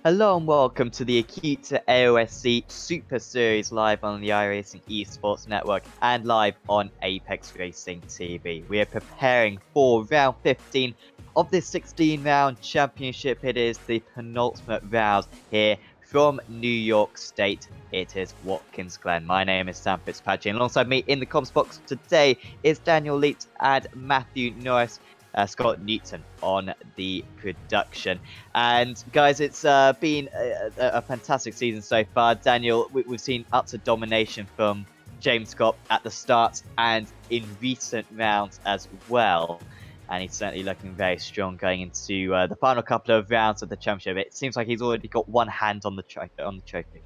Hello and welcome to the Acuta AOSC Super Series live on the iRacing Esports Network and live on Apex Racing TV. We are preparing for round 15 of this 16-round championship. It is the penultimate round here from New York State. It is Watkins Glen. My name is Sam Fitzpatrick, and alongside me in the comms box today is Daniel Leet and Matthew Norris. Scott Newton on the production. And guys, it's been a fantastic season so far. Daniel, we've seen utter domination from James Scott at the start and in recent rounds as well. And he's certainly looking very strong going into the final couple of rounds of the championship. It seems like he's already got one hand on the trophy.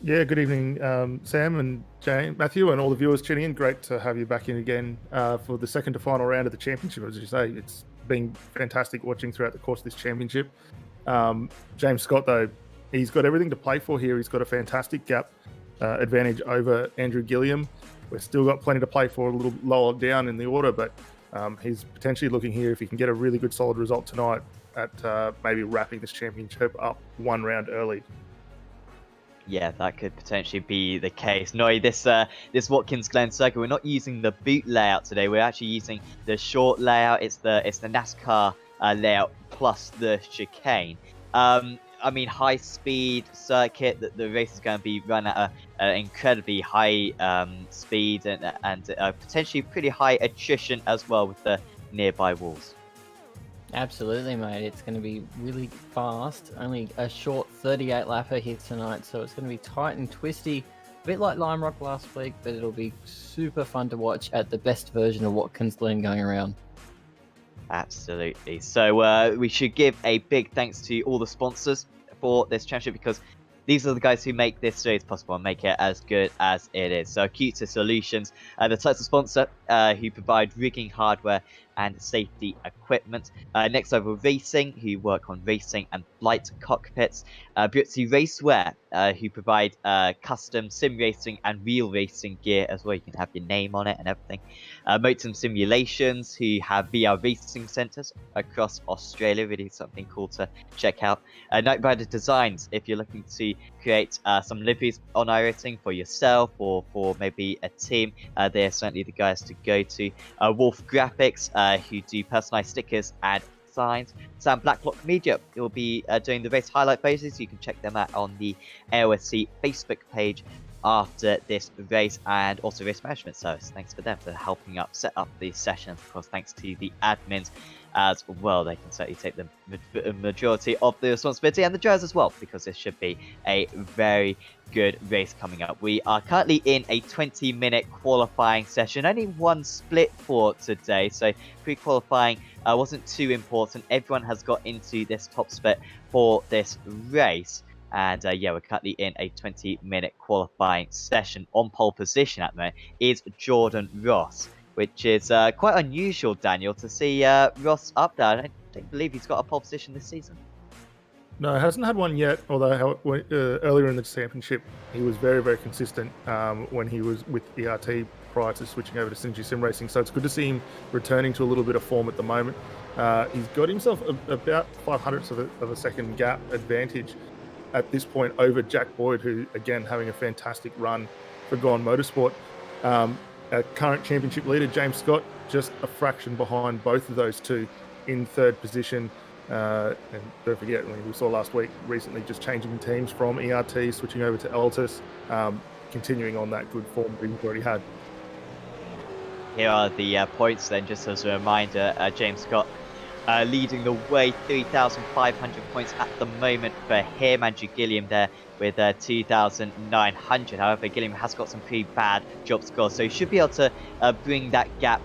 Yeah, good evening, Sam and Jane, Matthew, and all the viewers tuning in. Great to have you back in again for the second to final round of the championship. As you say, it's been fantastic watching throughout the course of this championship. James Scott, though, he's got everything to play for here. He's got a fantastic gap advantage over Andrew Gilliam. We've still got plenty to play for, a little lower down in the order, but he's potentially looking here, if he can get a really good solid result tonight, at maybe wrapping this championship up one round early. Yeah, that could potentially be the case. No, this Watkins Glen circuit, we're not using the boot layout today. We're actually using the short layout. It's the NASCAR layout plus the chicane. I mean, high speed circuit. The race is going to be run at an incredibly high speed and potentially pretty high attrition as well with the nearby walls. Absolutely, mate. It's going to be really fast. Only a short 38 lapper here tonight, so it's going to be tight and twisty. A bit like Lime Rock last week, but it'll be super fun to watch at the best version of Watkins Glen going around. Absolutely. So we should give a big thanks to all the sponsors for this championship, because these are the guys who make this series possible and make it as good as it is. So Acuta Solutions, the title sponsor, who provide rigging hardware and safety equipment. Next over Racing, who work on racing and flight cockpits. Butzi Racewear, who provide custom sim racing and real racing gear as well. You can have your name on it and everything. Motum Simulations, who have VR racing centres across Australia. Really something cool to check out. Night Rider Designs, if you're looking to create some liveries on iRacing for yourself or for maybe a team, they're certainly the guys to go to. Wolf Graphics, who do personalised stickers and signs. Sam Blacklock Media will be doing the race highlight phases. You can check them out on the AOSC Facebook page after this race, and also Race Management Service. Thanks for them for helping up set up these sessions. Of course, thanks to the admins as well. They can certainly take the majority of the responsibility, and the drivers as well, because this should be a very good race coming up. We are currently in a 20-minute qualifying session. Only one split for today, so pre-qualifying wasn't too important. Everyone has got into this top split for this race. And yeah, we're currently in a 20-minute qualifying session. On pole position at the moment is Jordan Ross, which is quite unusual, Daniel, to see Ross up there. I don't believe he's got a pole position this season. No, he hasn't had one yet, although earlier in the championship, he was very, very consistent when he was with ERT prior to switching over to Synergy Sim Racing. So it's good to see him returning to a little bit of form at the moment. He's got himself about 500ths of a second gap advantage at this point over Jack Boyd, who, again, having a fantastic run for Gone Motorsport. Our current championship leader, James Scott, just a fraction behind both of those two in third position. And don't forget, we saw last week, recently just changing teams from ERT, switching over to Altus, continuing on that good form we've already had. Here are the points then, just as a reminder. James Scott leading the way, 3,500 points at the moment for him. Andrew Gilliam there with 2,900. However, Gilliam has got some pretty bad job scores, so he should be able to bring that gap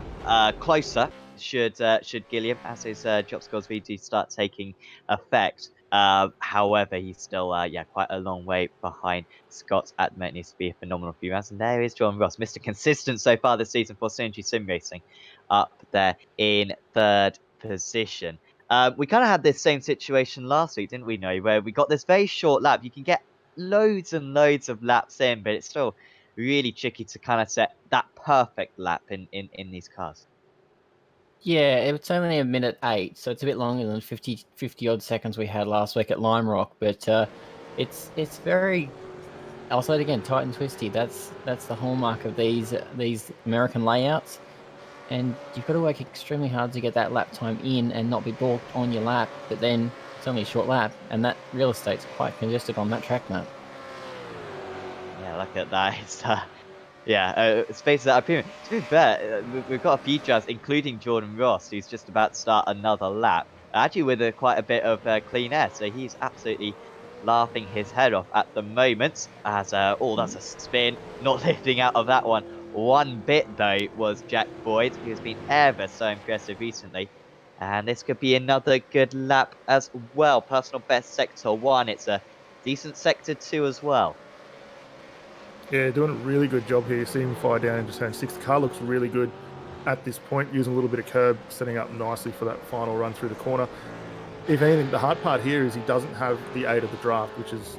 closer. Should Gilliam, as his job scores really do start taking effect. However, he's still quite a long way behind Scott at the moment. Needs to be a phenomenal few rounds. And there is John Ross, Mr. Consistent so far this season for Synergy Sim Racing, up there in third position. We kind of had this same situation last week, didn't we, know, where we got this very short lap. You can get loads and loads of laps in, but it's still really tricky to kind of set that perfect lap in these cars. Yeah, it's only a minute 8, so it's a bit longer than 50 odd seconds we had last week at Lime Rock. But it's very. I'll say it again, tight and twisty. That's the hallmark of these American layouts, and you've got to work extremely hard to get that lap time in and not be balked on your lap. But then it's only a short lap, and that real estate's quite congested on that track map. Yeah, look at that. Spaces out of premium. To be fair, we've got a few drivers, including Jordan Ross, who's just about to start another lap. Actually, with quite a bit of clean air, so he's absolutely laughing his head off at the moment. As that's a spin, not lifting out of that one bit though was Jack Boyd, who has been ever so impressive recently. And this could be another good lap as well. Personal best sector 1. It's a decent sector 2 as well. Yeah, doing a really good job here. See him fire down into turn 6. The car looks really good at this point, using a little bit of curb, setting up nicely for that final run through the corner. If anything, the hard part here is he doesn't have the aid of the draft, which is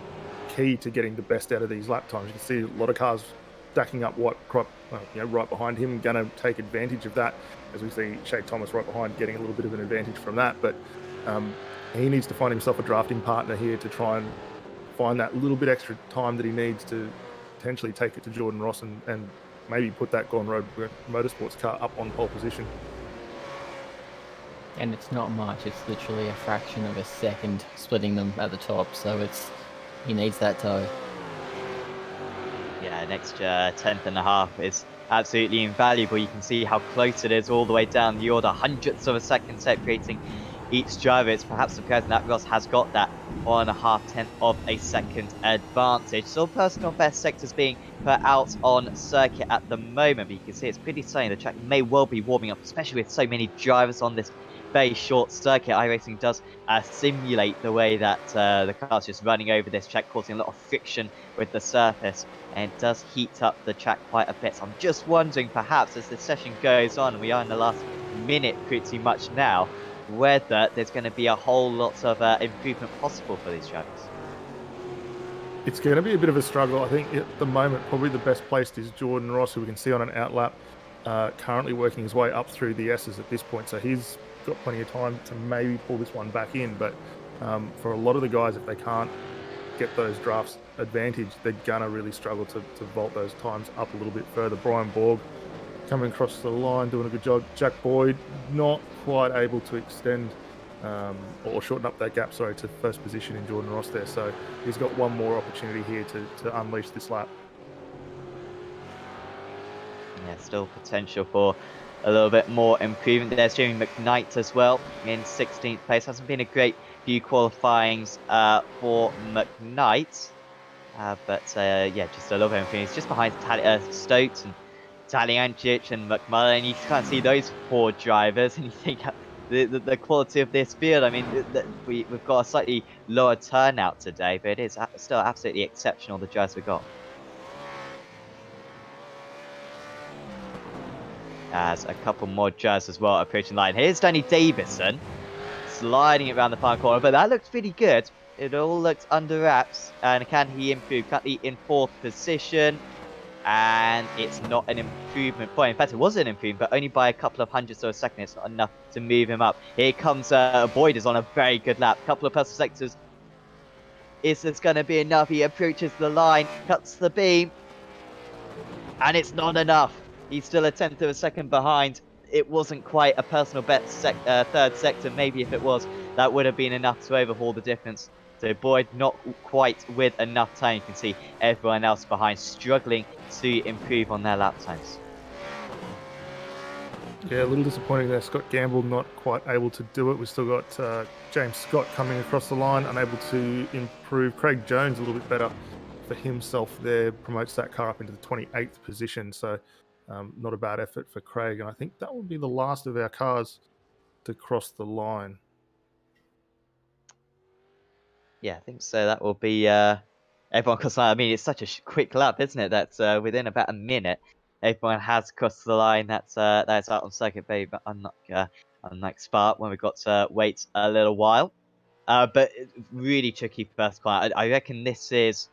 key to getting the best out of these lap times. You can see a lot of cars stacking up right behind him, going to take advantage of that, as we see Shea Thomas right behind getting a little bit of an advantage from that. But he needs to find himself a drafting partner here to try and find that little bit extra time that he needs to potentially take it to Jordan Ross and maybe put that Gone Road Motorsports car up on pole position. And it's not much. It's literally a fraction of a second splitting them at the top. So he needs that toe. Yeah, an extra tenth and a half is absolutely invaluable. You can see how close it is all the way down the order, hundredths of a second separating each driver. It's perhaps surprising that Ross has got that 1.5 of a second advantage. So personal best sectors being put out on circuit at the moment, but you can see it's pretty sunny. The track may well be warming up, especially with so many drivers on this very short circuit. iRacing does simulate the way that the car's just running over this track, causing a lot of friction with the surface, and it does heat up the track quite a bit. So I'm just wondering, perhaps as the session goes on, and we are in the last minute pretty much now, whether there's going to be a whole lot of improvement possible for these drivers. It's going to be a bit of a struggle. I think at the moment, probably the best placed is Jordan Ross, who we can see on an outlap, currently working his way up through the S's at this point. So he's got plenty of time to maybe pull this one back in. But for a lot of the guys, if they can't get those drafts advantage, they're going to really struggle to vault those times up a little bit further. Brian Borg coming across the line, doing a good job. Jack Boyd not quite able to extend or shorten up that gap, to first position in Jordan Ross there. So he's got one more opportunity here to unleash this lap. Yeah, still potential for a little bit more improvement. There's Jamie McKnight as well in 16th place. Hasn't been a great few qualifyings for McKnight. Just a little bit of improvement. He's just behind Stokes and Taliancic and McMullen. You can't see those 4 drivers, and you think the quality of this field. I mean, we've got a slightly lower turnout today, but it is still absolutely exceptional, the drivers we've got. As a couple more drivers as well approaching line. Here's Danny Davison sliding it around the far corner, but that looks pretty good. It all looks under wraps. And can he improve? Currently in 4th position. And it's not an improvement point. In fact, it was an improvement, but only by a couple of hundredths of a second. It's not enough to move him up. Here comes Boyd is on a very good lap. Couple of personal sectors. Is this going to be enough? He approaches the line, cuts the beam, and it's not enough. He's still a tenth of a second behind. It wasn't quite a personal best third sector. Maybe if it was, that would have been enough to overhaul the difference. So Boyd not quite with enough time. You can see everyone else behind struggling to improve on their lap times. Yeah, a little disappointing there. Scott Gamble not quite able to do it. We've still got James Scott coming across the line, unable to improve. Craig Jones a little bit better for himself there. Promotes that car up into the 28th position. So not a bad effort for Craig. And I think that will be the last of our cars to cross the line. Yeah, I think so. That will be everyone crossed the line. I mean, it's such a quick lap, isn't it? That's within about a minute, everyone has crossed the line. That's out on circuit, baby. But unlike Spa, when we got to wait a little while. But really tricky first corner. I reckon this is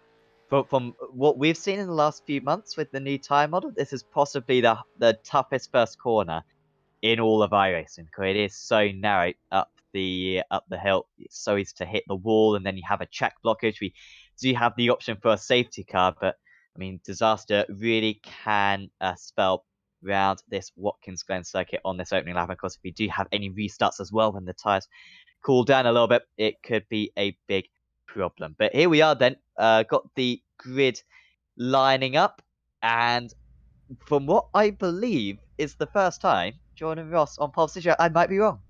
from what we've seen in the last few months with the new tyre model. This is possibly the toughest first corner in all of iRacing, because it is so narrow up the hill. It's so easy to hit the wall, and then you have a check blockage. We do have the option for a safety car, but I mean, disaster really can spell round this Watkins Glen circuit on this opening lap. Of course, if we do have any restarts as well when the tyres cool down a little bit, it could be a big problem. But here we are then, got the grid lining up, and from what I believe is the first time Jordan Ross on pole position. I might be wrong,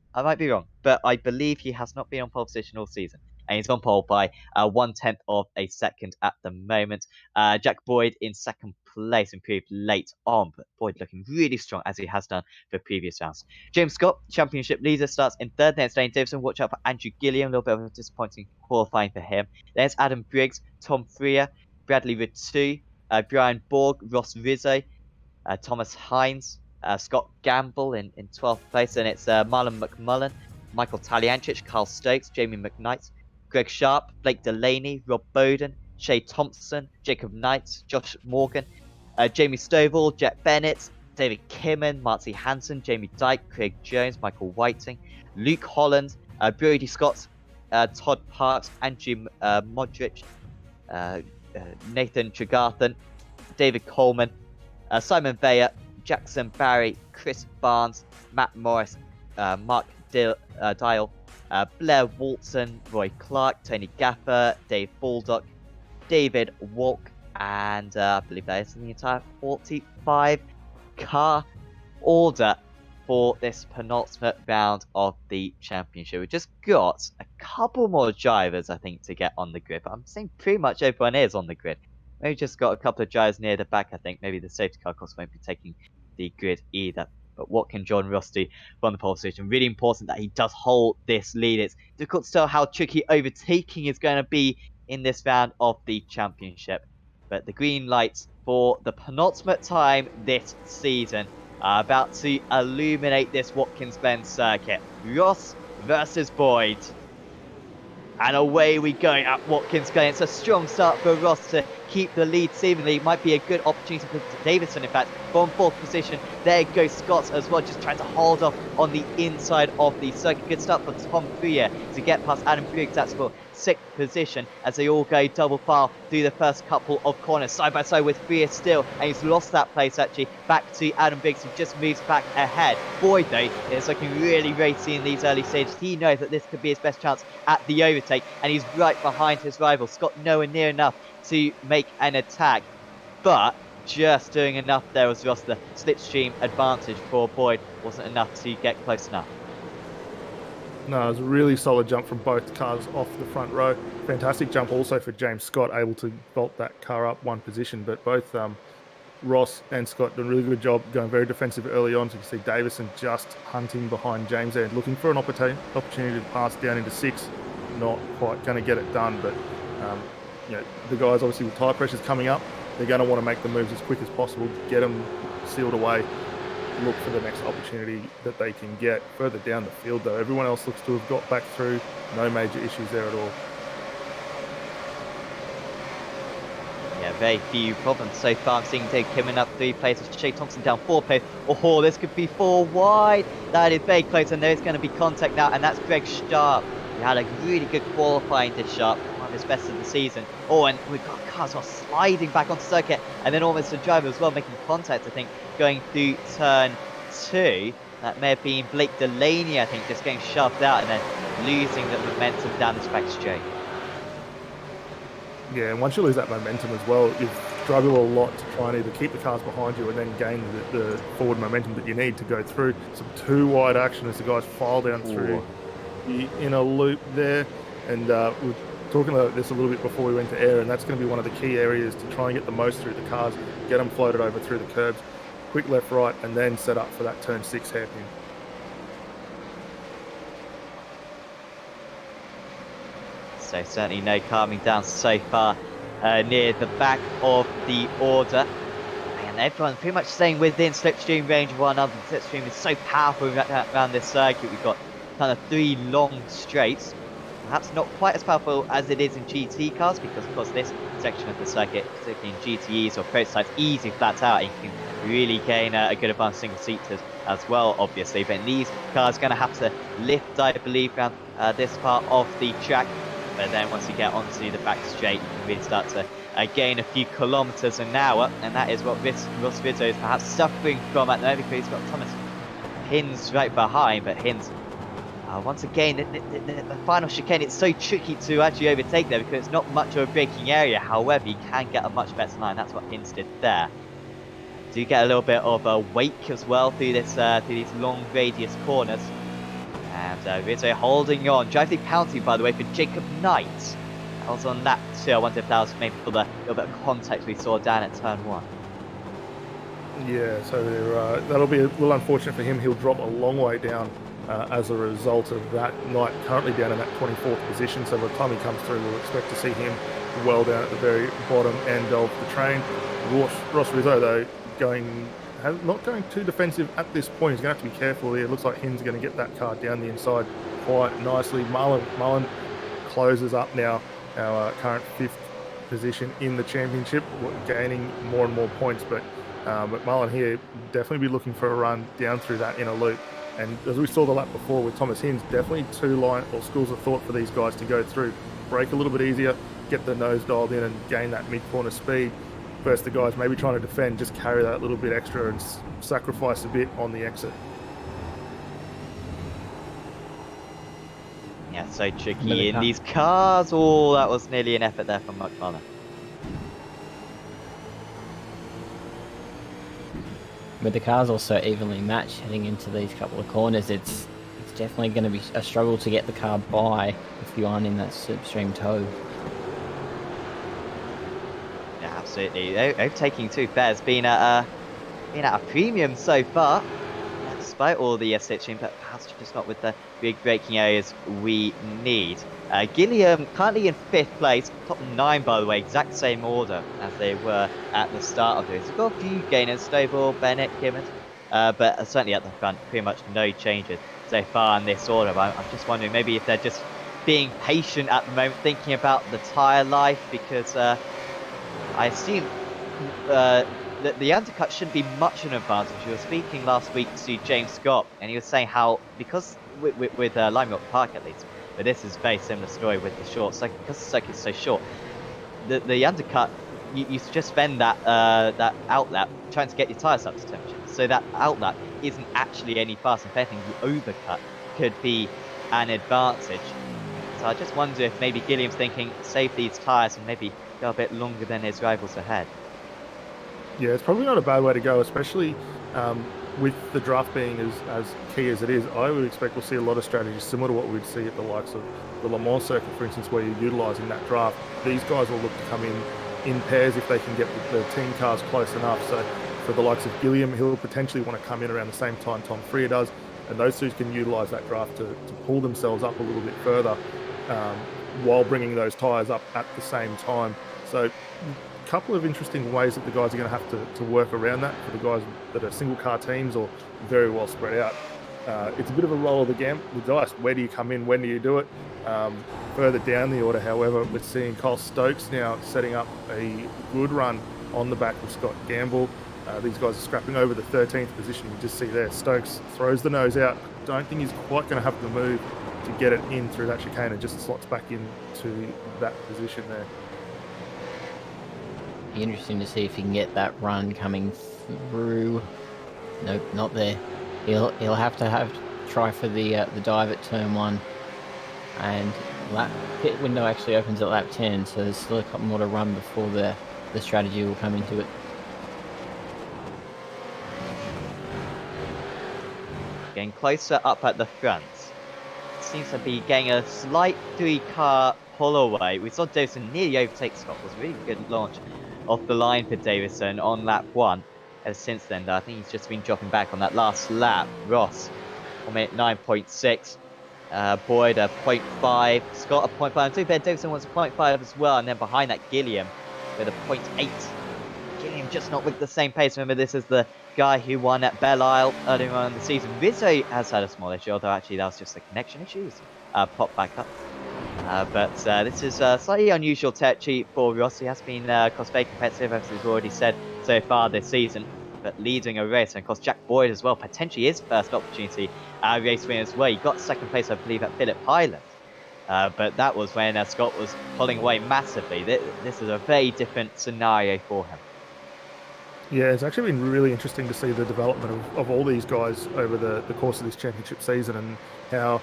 but I believe he has not been on pole position all season, and he's on pole by 1/10 of a second at the moment. Jack Boyd in second place, improved late on, but Boyd looking really strong as he has done for previous rounds. James Scott, championship leader, starts in third. Then it's Dane Davison. Watch out for Andrew Gilliam, a little bit of a disappointing qualifying for him. There's Adam Briggs, Tom Freer, Bradley Rittu, Brian Borg, Ross Rizzo, Thomas Hines, Scott Gamble in 12th place, and it's Marlon McMullen, Michael Talianchich, Carl Stokes, Jamie McKnight, Greg Sharp, Blake Delaney, Rob Bowden, Shay Thompson, Jacob Knight, Josh Morgan, Jamie Stovall, Jet Bennett, David Kimman, Marty Hansen, Jamie Dyke, Craig Jones, Michael Whiting, Luke Holland, Brody Scott, Todd Parks, Andrew Modric, Nathan Tregarthen, David Coleman, Simon Bayer, Jackson Barry, Chris Barnes, Matt Morris, Mark Dial, Blair Walton, Roy Clark, Tony Gaffer, Dave Baldock, David Walk, and I believe that is the entire 45 car order for this penultimate round of the championship. We've just got a couple more drivers, I think, to get on the grid, but I'm saying pretty much everyone is on the grid. Maybe just got a couple of drivers near the back, I think. Maybe the safety car, of course, won't be taking the grid either. But what can John Ross do from the pole position? Really important that he does hold this lead. It's difficult to tell how tricky overtaking is going to be in this round of the championship. But the green lights for the penultimate time this season are about to illuminate this Watkins Glen circuit. Ross versus Boyd. And away we go at Watkins Glen. It's a strong start for Ross to keep the lead seemingly. It might be a good opportunity for Davison, in fact, from fourth position. There goes Scott as well, just trying to hold off on the inside of the circuit. Good start for Tom Freer to get past Adam Briggs. That's for sixth position as they all go double file through the first couple of corners. Side by side with Freer still, and he's lost that place actually back to Adam Briggs, who just moves back ahead. Boyd, though, is looking really racy in these early stages. He knows that this could be his best chance at the overtake, and he's right behind his rival. Scott nowhere near enough to make an attack, but just doing enough there was just the slipstream advantage for Boyd. Wasn't enough to get close enough. No, it was a really solid jump from both cars off the front row. Fantastic jump also for James Scott, able to vault that car up one position. But both Ross and Scott did a really good job going very defensive early on. So you can see Davison just hunting behind James there, looking for an opportunity to pass down into six. Not quite going to get it done, but the guys obviously with tyre pressures coming up, they're going to want to make the moves as quick as possible, get them sealed away, look for the next opportunity that they can get. Further down the field though, everyone else looks to have got back through, no major issues there at all. Yeah, very few problems so far. I'm seeing Dave Kimman up 3 places, Shay Thompson down 4 places. Oh, this could be 4 wide. That is very close, and there's going to be contact now, and that's Greg Sharp. He had a really good qualifying this Sharp, one of his best of the season. Oh, and we've got cars all sliding back onto circuit, and then almost a driver as well making contact, I think, going through turn 2. That may have been Blake Delaney, I think, just getting shoved out and then losing the momentum down this back straight. Yeah, and once you lose that momentum as well, you struggle a lot to try and either keep the cars behind you and then gain the forward momentum that you need to go through. Some too wide action as the guys file down through the inner loop there. And we were talking about this a little bit before we went to air, and that's going to be one of the key areas to try and get the most through the cars, get them floated over through the curbs, quick left, right, and then set up for that turn 6 hairpin. So certainly no calming down so far near the back of the order. And everyone's pretty much staying within slipstream range of one another. The slipstream is so powerful around this circuit. We've got kind of 3 long straights. Perhaps not quite as powerful as it is in GT cars, because of course this section of the circuit, particularly in GTEs or prototypes, easy flat out, and you can really gain a good advantage single seaters as well, obviously. But these cars are going to have to lift, I believe, around this part of the track. But then once you get onto the back straight, you can really start to gain a few kilometers an hour. And that is what Ross Vito is perhaps suffering from at the moment, because he's got Thomas Hinz right behind. But Hinz, once again, the final chicane, it's so tricky to actually overtake there because it's not much of a braking area. However, you can get a much better line. That's what Hinz did there. Do get a little bit of a wake as well through this through these long radius corners. And Rizzo holding on. Drive through penalty, by the way, for Jacob Knight. That was on lap 2. I wonder if that was maybe for the little bit of contact we saw down at turn 1. Yeah, so that'll be a little unfortunate for him. He'll drop a long way down as a result of that. Knight currently down in that 24th position, so by the time he comes through, we'll expect to see him well down at the very bottom end of the train. Ross Rizzo, though, not going too defensive at this point. He's going to have to be careful here. It looks like Hin's going to get that car down the inside quite nicely. Mullen closes up now, our current 5th position in the championship, gaining more and more points. But Mullen here definitely be looking for a run down through that inner loop. And as we saw the lap before with Thomas Hinz, definitely 2 line or schools of thought for these guys to go through. Brake a little bit easier, get the nose dialed in and gain that mid-corner speed. First, the guys maybe trying to defend, just carry that little bit extra and sacrifice a bit on the exit. Yeah, so tricky in these cars. Oh, that was nearly an effort there from McFarlane. With the cars also evenly matched heading into these couple of corners, it's definitely going to be a struggle to get the car by if you aren't in that slipstream toe. Yeah, absolutely. Overtaking too fair has been at a premium so far, despite all the slipstream, but perhaps just not with the big braking areas we need. Gilliam currently in 5th place, top 9 by the way, exact same order as they were at the start of this. We've got a few gainers, Stovall, Bennett, Gibbons, but certainly at the front, pretty much no changes so far in this order. But I'm just wondering maybe if they're just being patient at the moment, thinking about the tyre life, because I assume that the undercut shouldn't be much of an advantage. We were speaking last week to James Scott, and he was saying how, because with Lime Rock Park at least, but this is a very similar story with the short circuit, because the circuit's so short, the undercut, you just spend that outlap trying to get your tyres up to temperature. So that outlap isn't actually any faster. If anything, the overcut could be an advantage. So I just wonder if maybe Gilliam's thinking, save these tyres and maybe go a bit longer than his rivals ahead. Yeah, it's probably not a bad way to go, especially with the draft being as key as it is. I would expect we'll see a lot of strategies similar to what we'd see at the likes of the Le Mans circuit, for instance, where you're utilising that draft. These guys will look to come in pairs if they can get the team cars close enough. So for the likes of Gilliam, he'll potentially want to come in around the same time Tom Freer does, and those two can utilise that draft to pull themselves up a little bit further while bringing those tyres up at the same time. So a couple of interesting ways that the guys are going to have to work around that for the guys that are single car teams or very well spread out. It's a bit of a roll of the dice. Where do you come in? When do you do it? Further down the order, however, we're seeing Kyle Stokes now setting up a good run on the back of Scott Gamble. These guys are scrapping over the 13th position. You just see there, Stokes throws the nose out. Don't think he's quite going to have the move to get it in through that chicane, and just slots back into that position there. Be interesting to see if he can get that run coming through. Nope, not there. He'll have to try for the dive at turn 1, and pit window actually opens at lap 10, so there's still a couple more to run before the strategy will come into it. Getting closer up at the front. Seems to be getting a slight 3-car pull away. We saw Davison nearly overtake Scott. It was a really good launch off the line for Davison on lap 1. And since then, I think he's just been dropping back on that last lap. Ross, 1 minute 9.6. Boyd a 0.5. Scott a 0.5. I'm too bad Davison wants a 0.5 as well. And then behind that, Gilliam with a 0.8. Gilliam just not with the same pace. Remember, this is the guy who won at Belle Isle earlier on in the season. Rizzo has had a small issue, although actually that was just a connection issue. Popped back up. But this is slightly unusual territory for Ross. He has been very competitive, as we've already said so far this season. but leading a race. And of course, Jack Boyd as well, potentially his first opportunity at race win as well. He got second place, I believe, at Phillip Highland. But that was when Scott was pulling away massively. This is a very different scenario for him. Yeah, it's actually been really interesting to see the development of all these guys over the course of this championship season, and how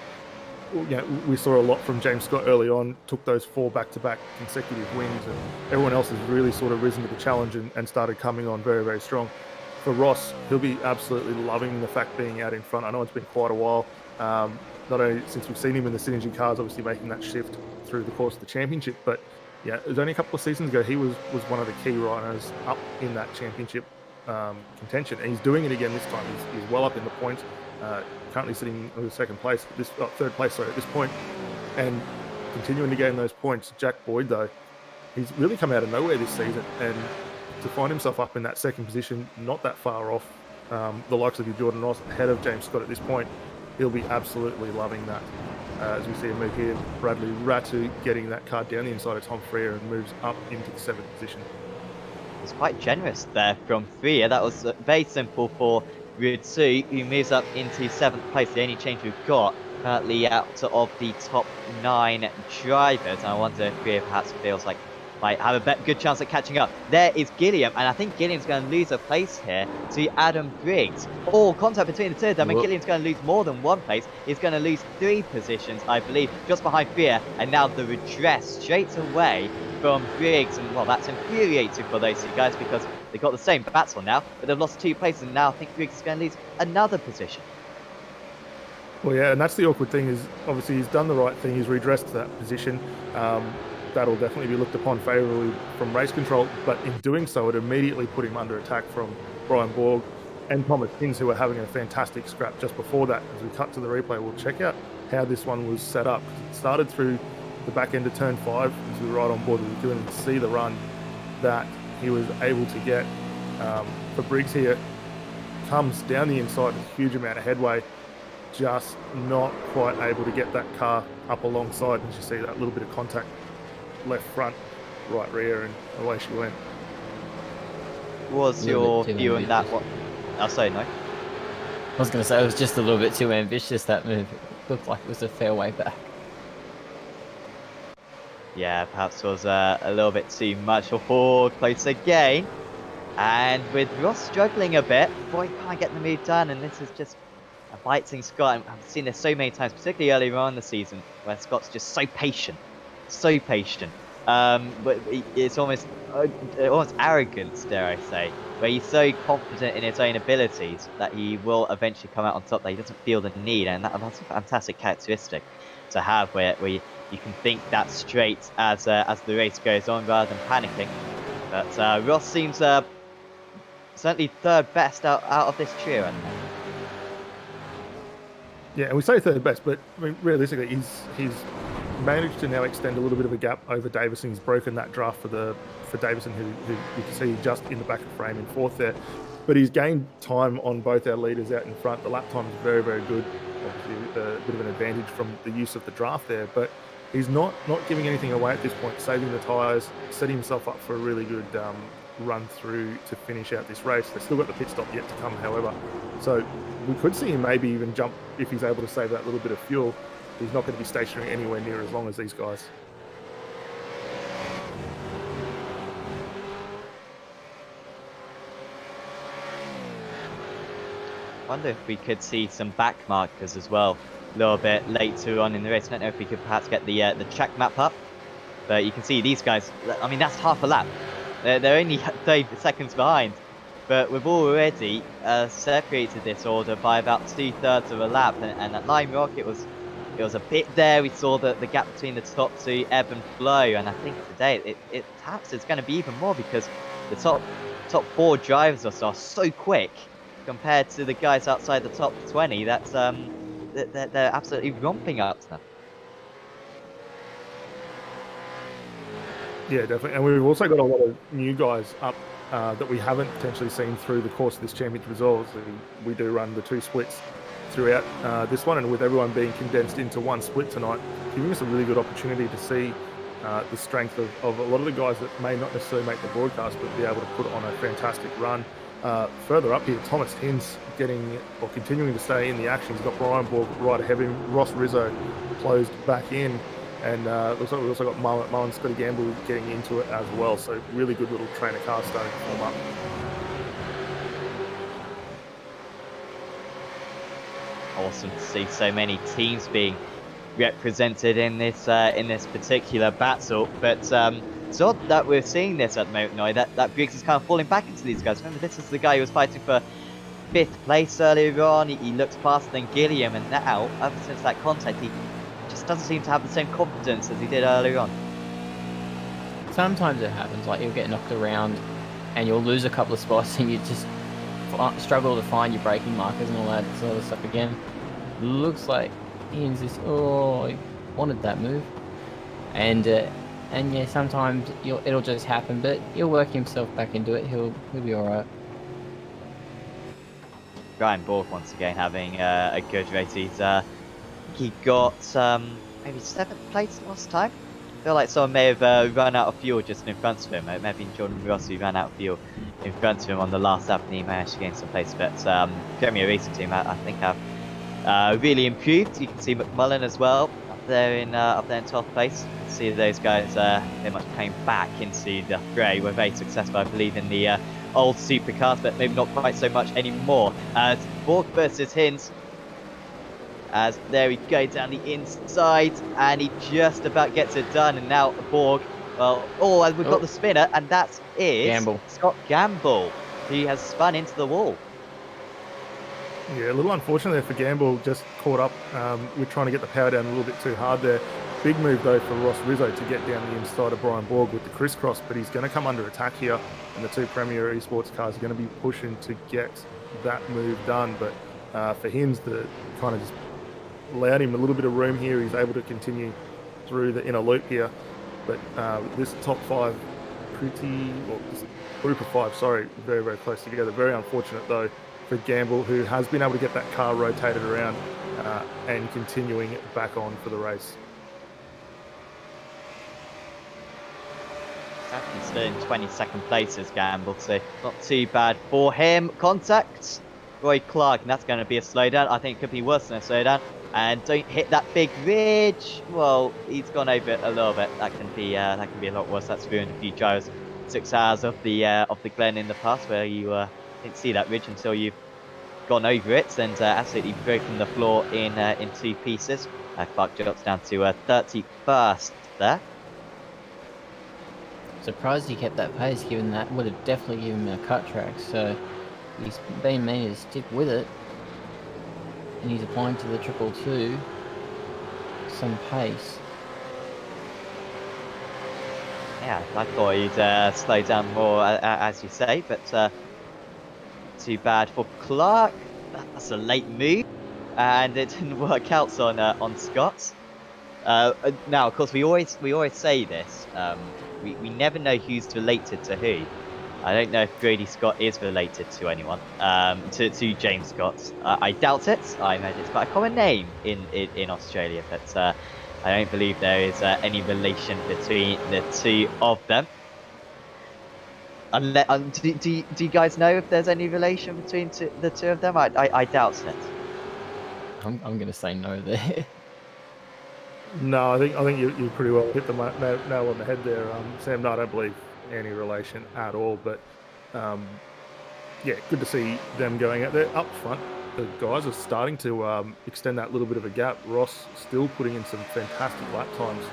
we saw a lot from James Scott early on, took those 4 back-to-back consecutive wins, and everyone else has really sort of risen to the challenge and started coming on very, very strong. For Ross, he'll be absolutely loving the fact being out in front. I know it's been quite a while, not only since we've seen him in the Synergy cars, obviously making that shift through the course of the championship, but yeah, it was only a couple of seasons ago he was one of the key riders up in that championship contention, and he's doing it again this time. He's well up in the points, currently sitting in the third place at this point, and continuing to gain those points. Jack Boyd, though, he's really come out of nowhere this season, and to find himself up in that second position, not that far off the likes of your Jordan Ross, ahead of James Scott at this point, he'll be absolutely loving that. As we see him move here, Bradley Ratu getting that card down the inside of Tom Freer and moves up into the 7th position. It's quite generous there from Freer. That was very simple for Ratu, who moves up into 7th place. The only change we've got currently out of the top 9 drivers. And I wonder if Freer perhaps feels like might have a good chance at catching up. There is Gilliam, and I think Gilliam's going to lose a place here to Adam Briggs. Contact between the two of them, and Gilliam's going to lose more than 1 place. He's going to lose 3 positions, I believe, just behind Freer, and now the redress straight away from Briggs. And well, that's infuriating for those 2 guys because they've got the same battle now, but they've lost 2 places, and now I think Briggs is going to lose another position. Well, yeah, and that's the awkward thing, is obviously he's done the right thing. He's redressed that position. That'll definitely be looked upon favourably from race control, but in doing so, it immediately put him under attack from Brian Borg and Thomas Pins, who were having a fantastic scrap just before that. As we cut to the replay, we'll check out how this one was set up. It started through the back end of turn 5, as we were right on board with him, and see the run that he was able to get. For Briggs here, comes down the inside with a huge amount of headway, just not quite able to get that car up alongside. And you see that little bit of contact, left front, right rear, and away she went. Was your view on that one? I'll say no. I was going to say it was just a little bit too ambitious, that move. It looked like it was a fair way back. Yeah, perhaps was a little bit too much for close again. And with Ross struggling a bit, boy can't get the move done, and this is just a biting Scott. I've seen this so many times, particularly earlier on in the season, where Scott's just so patient. So patient, but it's almost arrogance, dare I say, where he's so confident in his own abilities that he will eventually come out on top, that he doesn't feel the need, and that's a fantastic characteristic to have, where you can think that straight as the race goes on rather than panicking. But Ross seems certainly 3rd best out of this trio, I think. Yeah, and we say 3rd best, but I mean, realistically, he's managed to now extend a little bit of a gap over Davison. He's broken that draft for Davison, who you can see just in the back of frame in 4th there. But he's gained time on both our leaders out in front. The lap time is very, very good. Obviously, a bit of an advantage from the use of the draft there. But he's not giving anything away at this point, saving the tyres, setting himself up for a really good run through to finish out this race. They've still got the pit stop yet to come, however. So we could see him maybe even jump if he's able to save that little bit of fuel. He's not going to be stationary anywhere near as long as these guys. I wonder if we could see some back markers as well a little bit later on in the race. I don't know if we could perhaps get the track map up, but you can see these guys, I mean, that's half a lap. They're only 30 seconds behind, but we've already separated this order by about 2/3 of a lap, and at Lime Rock it was a bit there. We saw the gap between the top 2 ebb and flow, and I think today it perhaps it's going to be even more, because the top 4 drivers are so quick compared to the guys outside the top 20. That's they're absolutely romping up to them. Yeah, definitely. And we've also got a lot of new guys up that we haven't potentially seen through the course of this championship results. We do run the 2 splits throughout this one, and with everyone being condensed into 1 split tonight, giving us a really good opportunity to see the strength of a lot of the guys that may not necessarily make the broadcast, but be able to put on a fantastic run. Further up here, Thomas Hinz continuing to stay in the action. He's got Brian Borg right ahead of him. Ross Rizzo closed back in. And looks like we've also got Mullen Scotty Gamble getting into it as well. So really good little trainer car starting to form up. Awesome to see so many teams being represented in this particular battle. But it's odd that we're seeing this at the moment, Noi, that Briggs is kind of falling back into these guys. Remember, this is the guy who was fighting for 5th place earlier on. He looks past than Gilliam, and now, ever since that contact, he just doesn't seem to have the same confidence as he did earlier on. Sometimes it happens, like you'll get knocked around and you'll lose a couple of spots and you just struggle to find your braking markers and all that sort of stuff again. Looks like Ian's just, he wanted that move. And yeah, sometimes it'll just happen, but he'll work himself back into it. He'll be alright. Brian Borg once again having a good race. He got maybe 7th place last time. I feel like someone may have run out of fuel just in front of him. Maybe Jordan Ross who ran out of fuel in front of him on the last lap, and he managed to gain some place. But Premier Racing Team, I think, have really improved. You can see McMullen as well up there in 12th place. You can see those guys very much came back into the fray. Were very successful, I believe, in the old supercars, but maybe not quite so much anymore. Borg versus Hinz. As there we go down the inside, and he just about gets it done. And now Borg, and we've got the spinner, and that is Gamble. Scott Gamble. He has spun into the wall. Yeah, a little unfortunate there for Gamble, just caught up with trying to get the power down a little bit too hard there. Big move though for Ross Rizzo to get down the inside of Brian Borg with the crisscross, but he's going to come under attack here, and the two Premier Esports cars are going to be pushing to get that move done. But for Hinz, the kind of just allowed him a little bit of room here. He's able to continue through the inner loop here. But this top 5 this group of 5, sorry, very, very close together. Very unfortunate though for Gamble, who has been able to get that car rotated around and continuing back on for the race. He's still in 22nd place as Gamble, so not too bad for him. Contact Roy Clark, and that's going to be a slowdown. I think it could be worse than a slowdown. And don't hit that big ridge. Well, he's gone over it a little bit. That can be a lot worse. That's ruined a few drivers. 6 hours of the Glen in the past, where you didn't see that ridge until you've gone over it and absolutely broken the floor in 2 pieces. Clark drops down to 31st there. Surprised he kept that pace, given that would have definitely given him a cut track. So he's been managed to stick with it. And he's applying to the 222 some pace. Yeah, I thought he'd slow down more, as you say, but too bad for Clark. That's a late move, and it didn't work out on Scott. Now, of course, we always say this. We never know who's related to who. I don't know if Grady Scott is related to anyone, to James Scott. I doubt it. I imagine it's quite a common name in Australia, but I don't believe there is any relation between the two of them. Do you guys know if there's any relation between the two of them? I doubt it. I'm going to say no there. No, I think you pretty well hit the nail on the head there, Sam. No, I don't believe any relation at all, but yeah, good to see them going out there. Up front, the guys are starting to extend that little bit of a gap. Ross still putting in some fantastic lap times.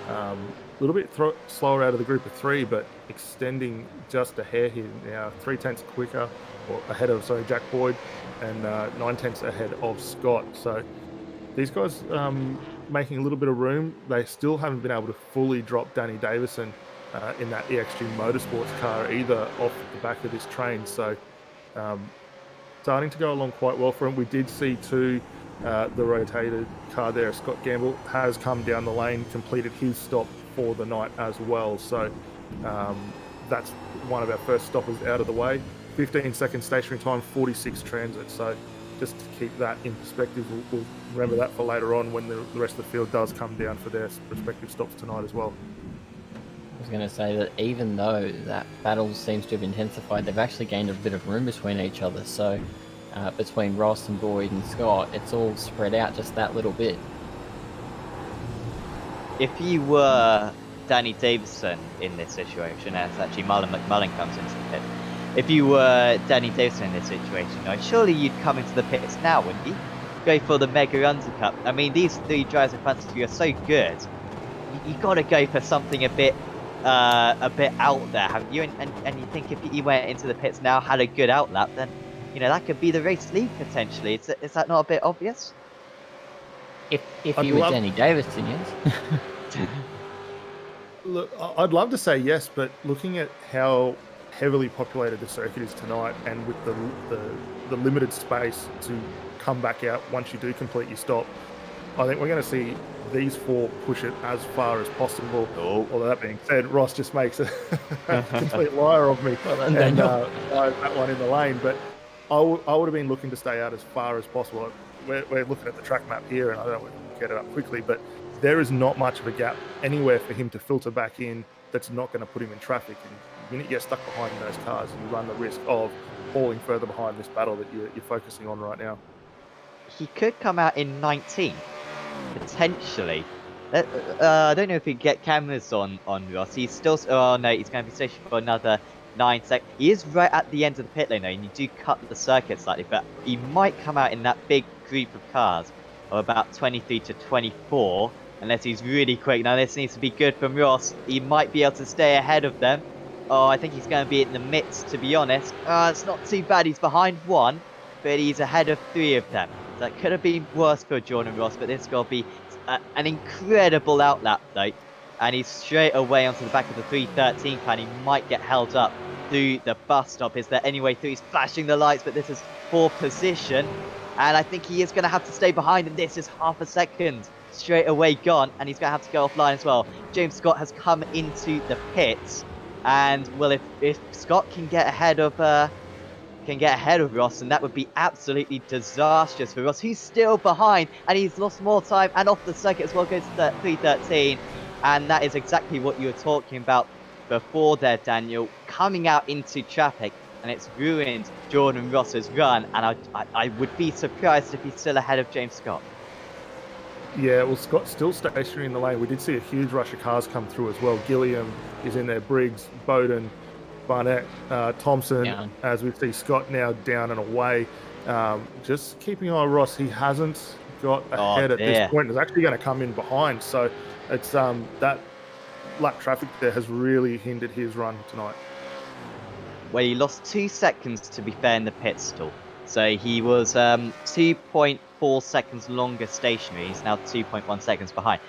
A little bit slower out of the group of 3, but extending just a hair here now, 0.3 quicker, or ahead of, Jack Boyd, and 0.9 ahead of Scott. So these guys making a little bit of room. They still haven't been able to fully drop Danny Davison in that EXG Motorsports car either off the back of this train. So starting to go along quite well for him. We did see the rotated car there. Scott Gamble has come down the lane, completed his stop for the night as well. So that's one of our first stoppers out of the way. 15-second stationary time, 46 transit. So just to keep that in perspective, we'll remember that for later on when the rest of the field does come down for their respective stops tonight as well. I was going to say that even though that battle seems to have intensified, they've actually gained a bit of room between each other. So between Ross and Boyd and Scott, it's all spread out just that little bit. If you were Danny Davison in this situation, as actually Marlon McMullen comes into the pit, if you were Danny Davison in this situation, surely you'd come into the pits now, wouldn't you? Go for the mega undercut. I mean, these three drivers in front of you are so good. You got to go for something a bit out there, haven't you? And you think if you went into the pits now, had a good outlap, then that could be the race lead potentially. Is that not a bit obvious? If you were Danny Davison, yes. Look, I'd love to say yes, but looking at how heavily populated the circuit is tonight, and with the limited space to come back out once you do complete your stop, I think we're going to see these four push it as far as possible. Oh. Although that being said, Ross just makes a complete liar of me and that one in the lane. But I would have been looking to stay out as far as possible. We're looking at the track map here, and I don't want to get it up quickly, but there is not much of a gap anywhere for him to filter back in that's not going to put him in traffic. And the minute you get stuck behind in those cars, you run the risk of falling further behind this battle that you're focusing on right now. He could come out in 19th, potentially. I don't know if he can get cameras on Ross. He's still... Oh, no, he's going to be stationed for another 9 seconds. He is right at the end of the pit lane, though, and you do cut the circuit slightly, but he might come out in that big group of cars of about 23 to 24, unless he's really quick. Now, this needs to be good from Ross. He might be able to stay ahead of them. Oh, I think he's going to be in the midst, to be honest. It's not too bad. He's behind one, but he's ahead of 3 of them. That could have been worse for Jordan Ross, but this is going to be an incredible outlap, though. And he's straight away onto the back of the 313 car. He might get held up through the bus stop. Is there any way through? He's flashing the lights, but this is for position. And I think he is going to have to stay behind, and this is half a second straight away gone, and he's going to have to go offline as well. James Scott has come into the pits, and well, if Scott can get ahead of Ross, and that would be absolutely disastrous for Ross. He's still behind, and he's lost more time, and off the circuit as well, goes to 313, and that is exactly what you were talking about before there, Daniel, coming out into traffic. And it's ruined Jordan Ross's run, and I would be surprised if he's still ahead of James Scott. Yeah, well, Scott's still stationary in the lane. We did see a huge rush of cars come through as well. Gilliam is in there, Briggs, Bowden, Barnett, Thompson, Down. as we see Scott now down and away. Just keeping an eye on Ross. He hasn't got ahead at this point. He's actually going to come in behind. So it's that lap traffic there has really hindered his run tonight. Well, he lost 2 seconds, to be fair, in the pit stall. So he was 2.4 seconds longer stationary. He's now 2.1 seconds behind.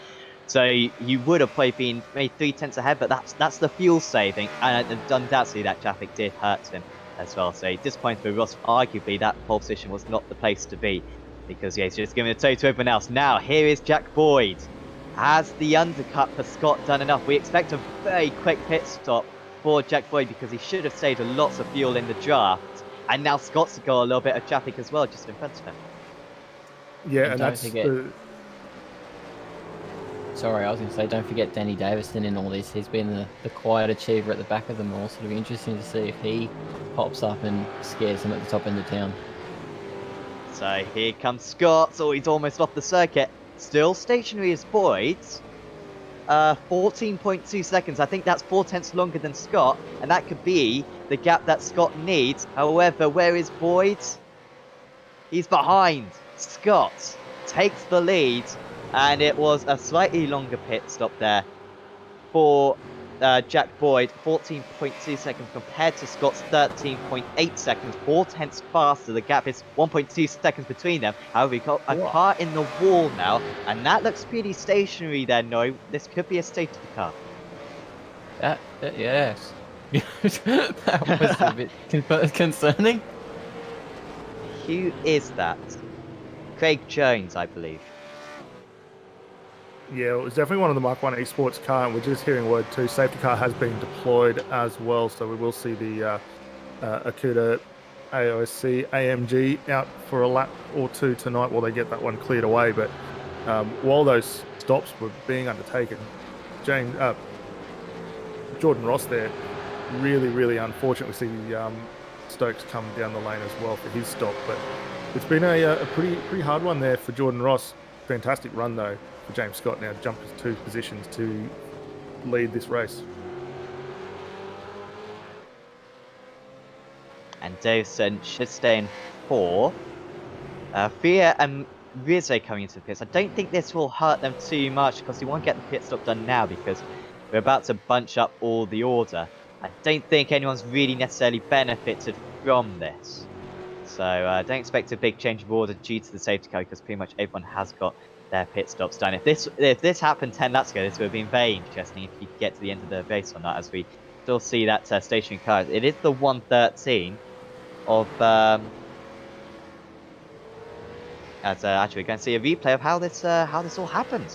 So you would have probably been maybe 3 tenths ahead, but that's the fuel saving. And undoubtedly that traffic did hurt him as well. So disappointing for Ross. Arguably that pole position was not the place to be, because he's just giving a toe to everyone else. Now here is Jack Boyd. Has the undercut for Scott done enough? We expect a very quick pit stop for Jack Boyd, because he should have saved lots of fuel in the draft, and now Scott's got a little bit of traffic as well just in front of him. Yeah, and that's Sorry, I was going to say, don't forget Danny Davison in all this. He's been the quiet achiever at the back of them all, so it'll be interesting to see if he pops up and scares them at the top end of town. So here comes Scott. Oh, he's almost off the circuit. Still stationary as Boyd. 14.2 seconds. I think that's 4 tenths longer than Scott, and that could be the gap that Scott needs. However, where is Boyd? He's behind. Scott takes the lead, and it was a slightly longer pit stop there for Jack Boyd. 14.2 seconds compared to Scott's 13.8 seconds. 4 tenths faster. The gap is 1.2 seconds between them. However, we got a car in the wall now, and that looks pretty stationary there. No, this could be a safety car. Yes. That was a bit concerning. Who is that? Craig Jones, I believe. Yeah, it was definitely one of the Mark 1 Esports car, and we're just hearing word too. Safety car has been deployed as well, so we will see the Acuta AOSC AMG out for a lap or two tonight while they get that one cleared away. But while those stops were being undertaken, Jordan Ross there, really, really unfortunate. We see Stokes come down the lane as well for his stop, but it's been a pretty hard one there for Jordan Ross. Fantastic run though for James Scott. Now jumped 2 positions to lead this race. And Davison should stay in 4. Fia and Rizzo coming into the pits. I don't think this will hurt them too much because we want to get the pit stop done now because we're about to bunch up all the order. I don't think anyone's really necessarily benefited from this. So don't expect a big change of order due to the safety car because pretty much everyone has got their pit stops done. If this happened 10 laps ago, this would have been very interesting if you could get to the end of the race or not, as we still see that stationary car. It is the 113 of as actually we're going to see a replay of how this all happened.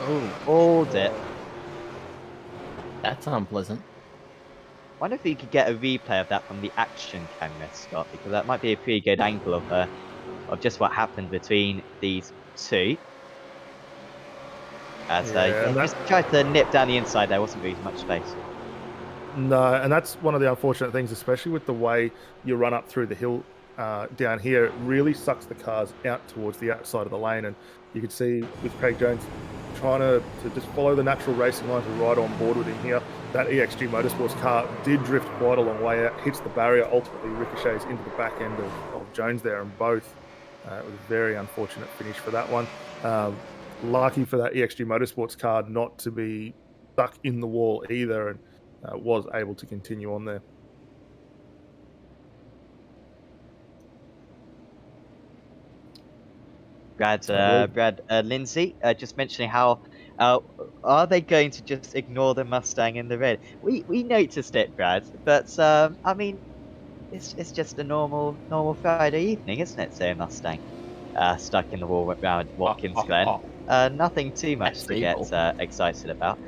Oh, Hold it. that's unpleasant. I wonder if you could get a replay of that from the action camera, Scott, because that might be a pretty good angle of just what happened between these two. As just tried to nip down the inside, there wasn't really much space. No, and that's one of the unfortunate things, especially with the way you run up through the hill down here. It really sucks the cars out towards the outside of the lane, and you could see with Craig Jones trying to just follow the natural racing lines and right on board with him here. That EXG Motorsports car did drift quite a long way out, hits the barrier, ultimately ricochets into the back end of Jones there, and both. It was a very unfortunate finish for that one. Lucky for that EXG Motorsports car not to be stuck in the wall either, and was able to continue on there. Brad Lindsay just mentioning how are they going to just ignore the Mustang in the red? We noticed it, Brad, but I mean, it's just a normal Friday evening, isn't it? Say a Mustang stuck in the wall around Watkins Glen. Nothing too much to get excited about.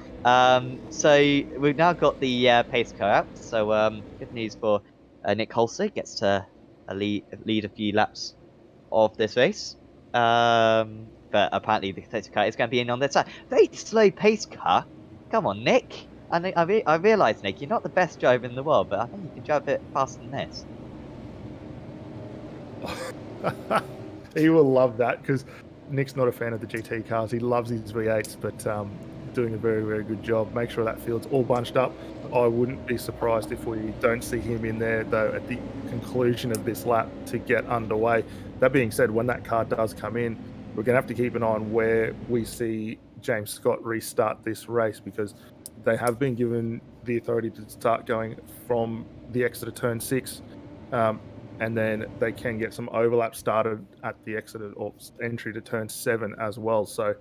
So we've now got the pace car out. So good news for Nick Holster, gets to lead a few laps of this race. But apparently the pace car is going to be in on their side. Very slow pace car. Come on, Nick. I realise, Nick, you're not the best driver in the world, but I think you can drive a bit faster than this. He will love that because Nick's not a fan of the GT cars. He loves his V8s, but doing a very, very good job. Make sure that field's all bunched up. I wouldn't be surprised if we don't see him in there, though, at the conclusion of this lap to get underway. That being said, when that car does come in, we're going to have to keep an eye on where we see James Scott restart this race, because they have been given the authority to start going from the exit of turn 6, and then they can get some overlap started at the exit or entry to turn 7 as well. So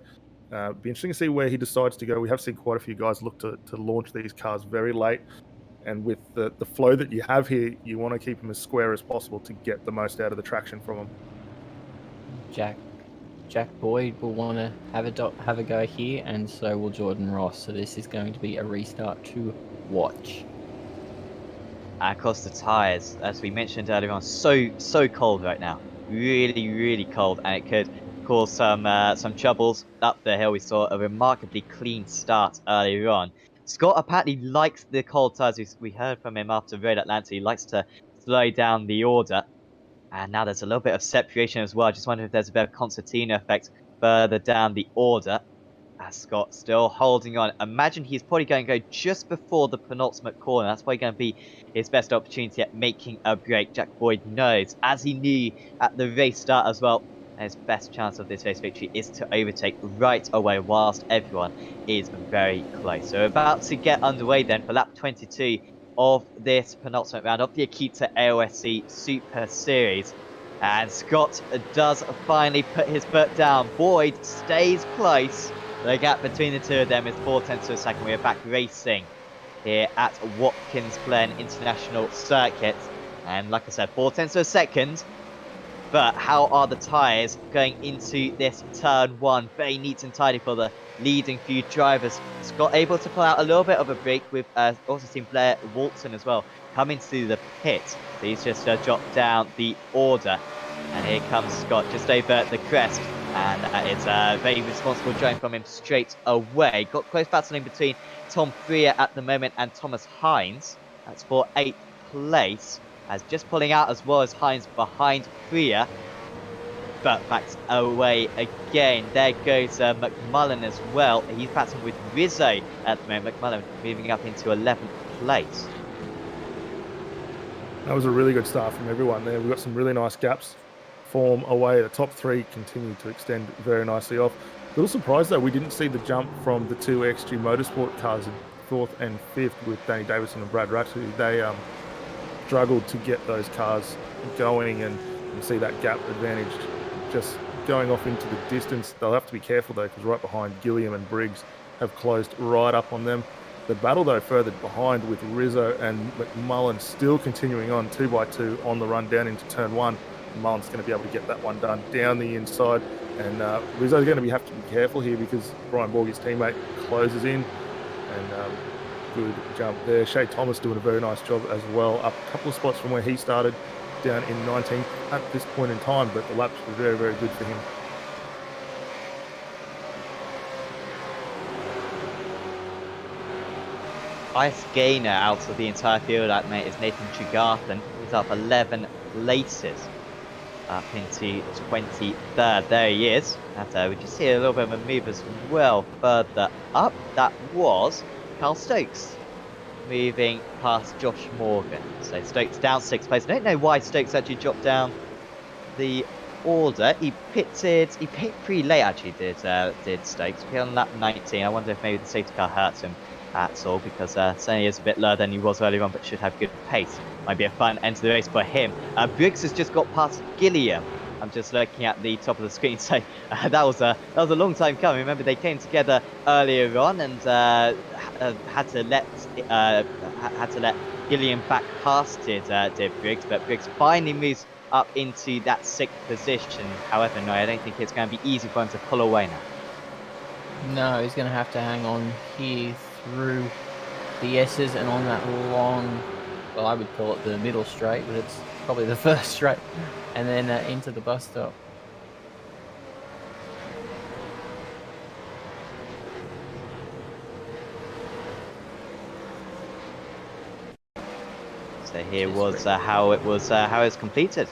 be interesting to see where he decides to go. We have seen quite a few guys look to launch these cars very late, and with the flow that you have here, you want to keep them as square as possible to get the most out of the traction from them. Jack Boyd will want to have a go here, and so will Jordan Ross. So this is going to be a restart to watch. Across the tyres, as we mentioned earlier on, so cold right now. Really cold, and it could cause some troubles up the hill. We saw a remarkably clean start earlier on. Scott apparently likes the cold tyres. We heard from him after Road Atlanta. He likes to slow down the order. And now there's a little bit of separation as well. I just wonder if there's a bit of concertina effect further down the order. As Scott still holding on. Imagine he's probably going to go just before the penultimate corner. That's probably going to be his best opportunity at making a break. Jack Boyd knows, as he knew at the race start as well, his best chance of this race victory is to overtake right away whilst everyone is very close. So we're about to get underway then for lap 22 of this penultimate round of the Acuta AOSC Super Series. And Scott does finally put his foot down. Boyd stays close. The gap between the two of them is 0.4 of a second. We are back racing here at Watkins Glen International Circuit. And like I said, 0.4 of a second. But how are the tyres going into this turn 1? Very neat and tidy for the leading few drivers. Scott able to pull out a little bit of a break with also seen Blair Walton as well coming to the pit. So he's just dropped down the order. And here comes Scott just over the crest. And it's a very responsible join from him straight away. Got close battling between Tom Freer at the moment and Thomas Hines. That's for 8th place. As just pulling out as well as Hines behind Freer. But backs away again. There goes McMullen as well. He's battling with Rizzo at the moment. McMullen moving up into 11th place. That was a really good start from everyone there. We've got some really nice gaps form away. The top three continue to extend very nicely off. A little surprised though, we didn't see the jump from the two XG Motorsport cars in 4th and 5th with Danny Davison and Brad Ratcliffe. They struggled to get those cars going, and you see that gap advantage just going off into the distance. They'll have to be careful though, because right behind Gilliam and Briggs have closed right up on them. The battle though further behind with Rizzo and McMullen still continuing on 2x2 on the run down into turn 1. McMullen's going to be able to get that one done down the inside, and Rizzo's going to have to be careful here because Brian Borg, his teammate, closes in, and good jump there. Shea Thomas doing a very nice job as well, up a couple of spots from where he started, down in 19th at this point in time, but the laps were very, very good for him. Highest gainer out of the entire field at mate is Nathan Tregarthen. He's up 11 places, up into 23rd. There he is. And we just see a little bit of a move as well further up. That was Carl Stokes moving past Josh Morgan. So Stokes down 6th place. I don't know why Stokes actually dropped down the order. He pitted pretty late actually, did Stokes. He on lap 19. I wonder if maybe the safety car hurts him at all, because certainly is a bit lower than he was earlier on, but should have good pace. Might be a fun end to the race for him. Briggs has just got past Gilliam. I'm just looking at the top of the screen, so that was a long time coming. Remember, they came together earlier on and had to let Gilliam back past did Briggs, but Briggs finally moves up into that 6th position. However, no, I don't think it's going to be easy for him to pull away now. No, he's going to have to hang on here through the S's and on that long, well, I would call it the middle straight, but it's probably the first straight, and then into the bus stop. So here was how it was completed.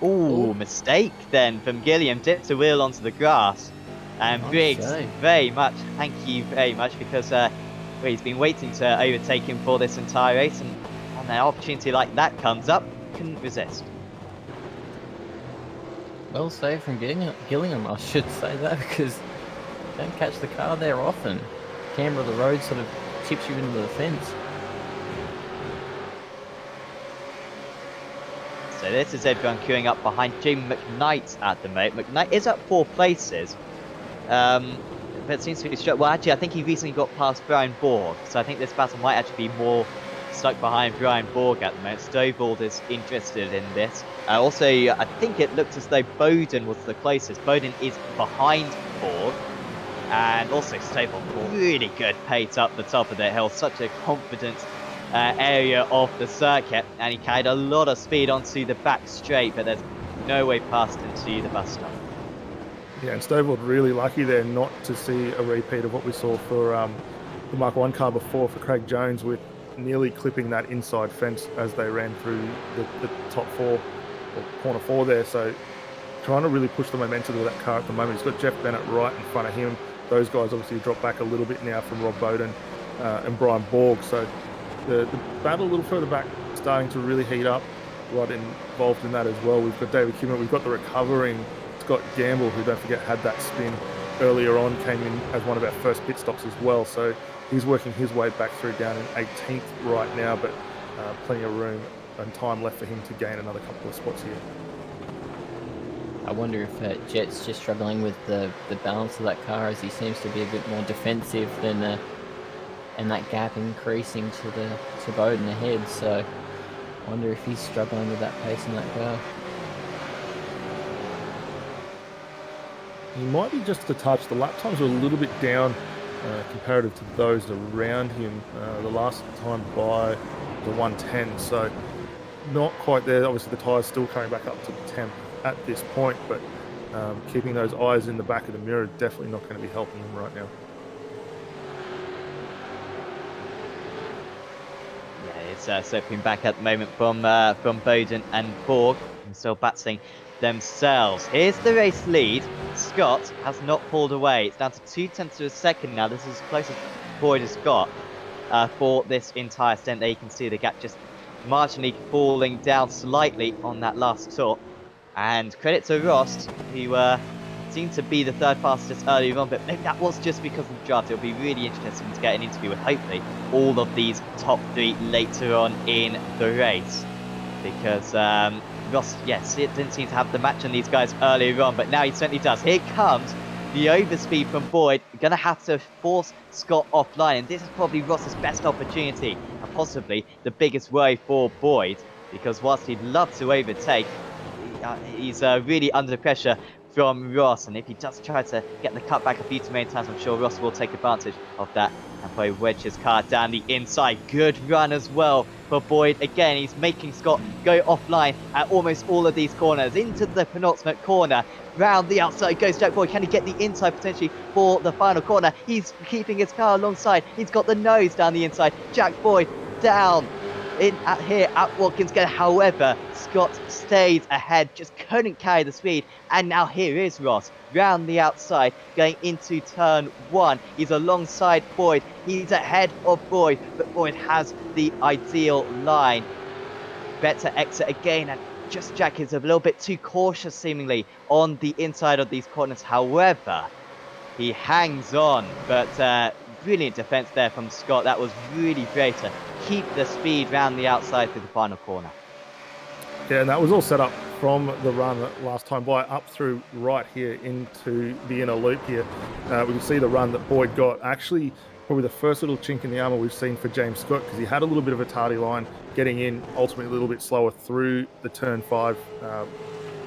Ooh, mistake then from Gilliam. Dipped the wheel onto the grass. And Briggs, thank you very much, because he's been waiting to overtake him for this entire race, and when an opportunity like that comes up, couldn't resist. Well saved from Gillingham, I should say that, because you don't catch the car there often. Camber of the road sort of tips you into the fence. So this is everyone queuing up behind Jim McKnight at the moment. McKnight is up 4 places. But it seems to be well, actually, I think he recently got past Brian Borg, so I think this battle might actually be more stuck behind Brian Borg at the moment. Stovall is interested in this. Also, I think it looked as though Bowden was the closest. Bowden is behind Borg, and also Stovall, really good pace up the top of the hill. Such a confident area of the circuit, and he carried a lot of speed onto the back straight, but there's no way past into the bus stop. Yeah, and Stovall really lucky there not to see a repeat of what we saw for the Mark 1 car before for Craig Jones, with nearly clipping that inside fence as they ran through the top 4 or corner 4 there. So trying to really push the momentum of that car at the moment. He's got Jeff Bennett right in front of him. Those guys obviously dropped back a little bit now from Rob Bowden and Brian Borg. So the battle a little further back starting to really heat up. Right involved in that as well. We've got David Kimmett. We've got the recovering Scott Gamble, who, don't forget, had that spin earlier on, came in as one of our first pit stops as well. So he's working his way back through, down in 18th right now, but plenty of room and time left for him to gain another couple of spots here. I wonder if Jet's just struggling with the balance of that car, as he seems to be a bit more defensive than and that gap increasing to Bowden ahead. So I wonder if he's struggling with that pace in that car. He might be just a touch. The lap times are a little bit down comparative to those around him. The last time by the 110, so not quite there. Obviously, the tyre's still coming back up to the temp at this point, but keeping those eyes in the back of the mirror definitely not going to be helping him right now. Yeah, it's circling back at the moment from Bowden and Borg, and still battling themselves. Here's the race lead. Scott has not pulled away. It's down to 0.2 of a second now. This is as close as Boyd has got for this entire stint. There you can see the gap just marginally falling down slightly on that last tour. And credit to Ross, who seemed to be the third fastest earlier on, but maybe that was just because of the draft. It'll be really interesting to get an interview with, hopefully, all of these top 3 later on in the race. Because Ross, yes, it didn't seem to have the match on these guys earlier on, but now he certainly does. Here comes the overspeed from Boyd. Going to have to force Scott offline, and this is probably Ross's best opportunity, and possibly the biggest worry for Boyd, because whilst he'd love to overtake, he's really under pressure from Ross, and if he does try to get the cut back a few too many times, I'm sure Ross will take advantage of that and probably wedge his car down the inside. Good run as well for Boyd. Again, he's making Scott go offline at almost all of these corners. Into the penultimate corner, round the outside goes Jack Boyd. Can he get the inside potentially for the final corner? He's keeping his car alongside. He's got the nose down the inside. Jack Boyd down in here at Watkins. However, Scott stayed ahead, just couldn't carry the speed, and now here is Ross round the outside going into turn 1. He's alongside Boyd. He's ahead of Boyd, but Boyd has the ideal line. Better exit again, and just Jack is a little bit too cautious seemingly on the inside of these corners. However, he hangs on, but brilliant defense there from Scott. That was really great to keep the speed round the outside through the final corner. Yeah, and that was all set up from the run last time by, up through right here into the inner loop here. We can see the run that Boyd got. Actually, probably the first little chink in the armour we've seen for James Scott, because he had a little bit of a tardy line getting in, ultimately a little bit slower through the turn 5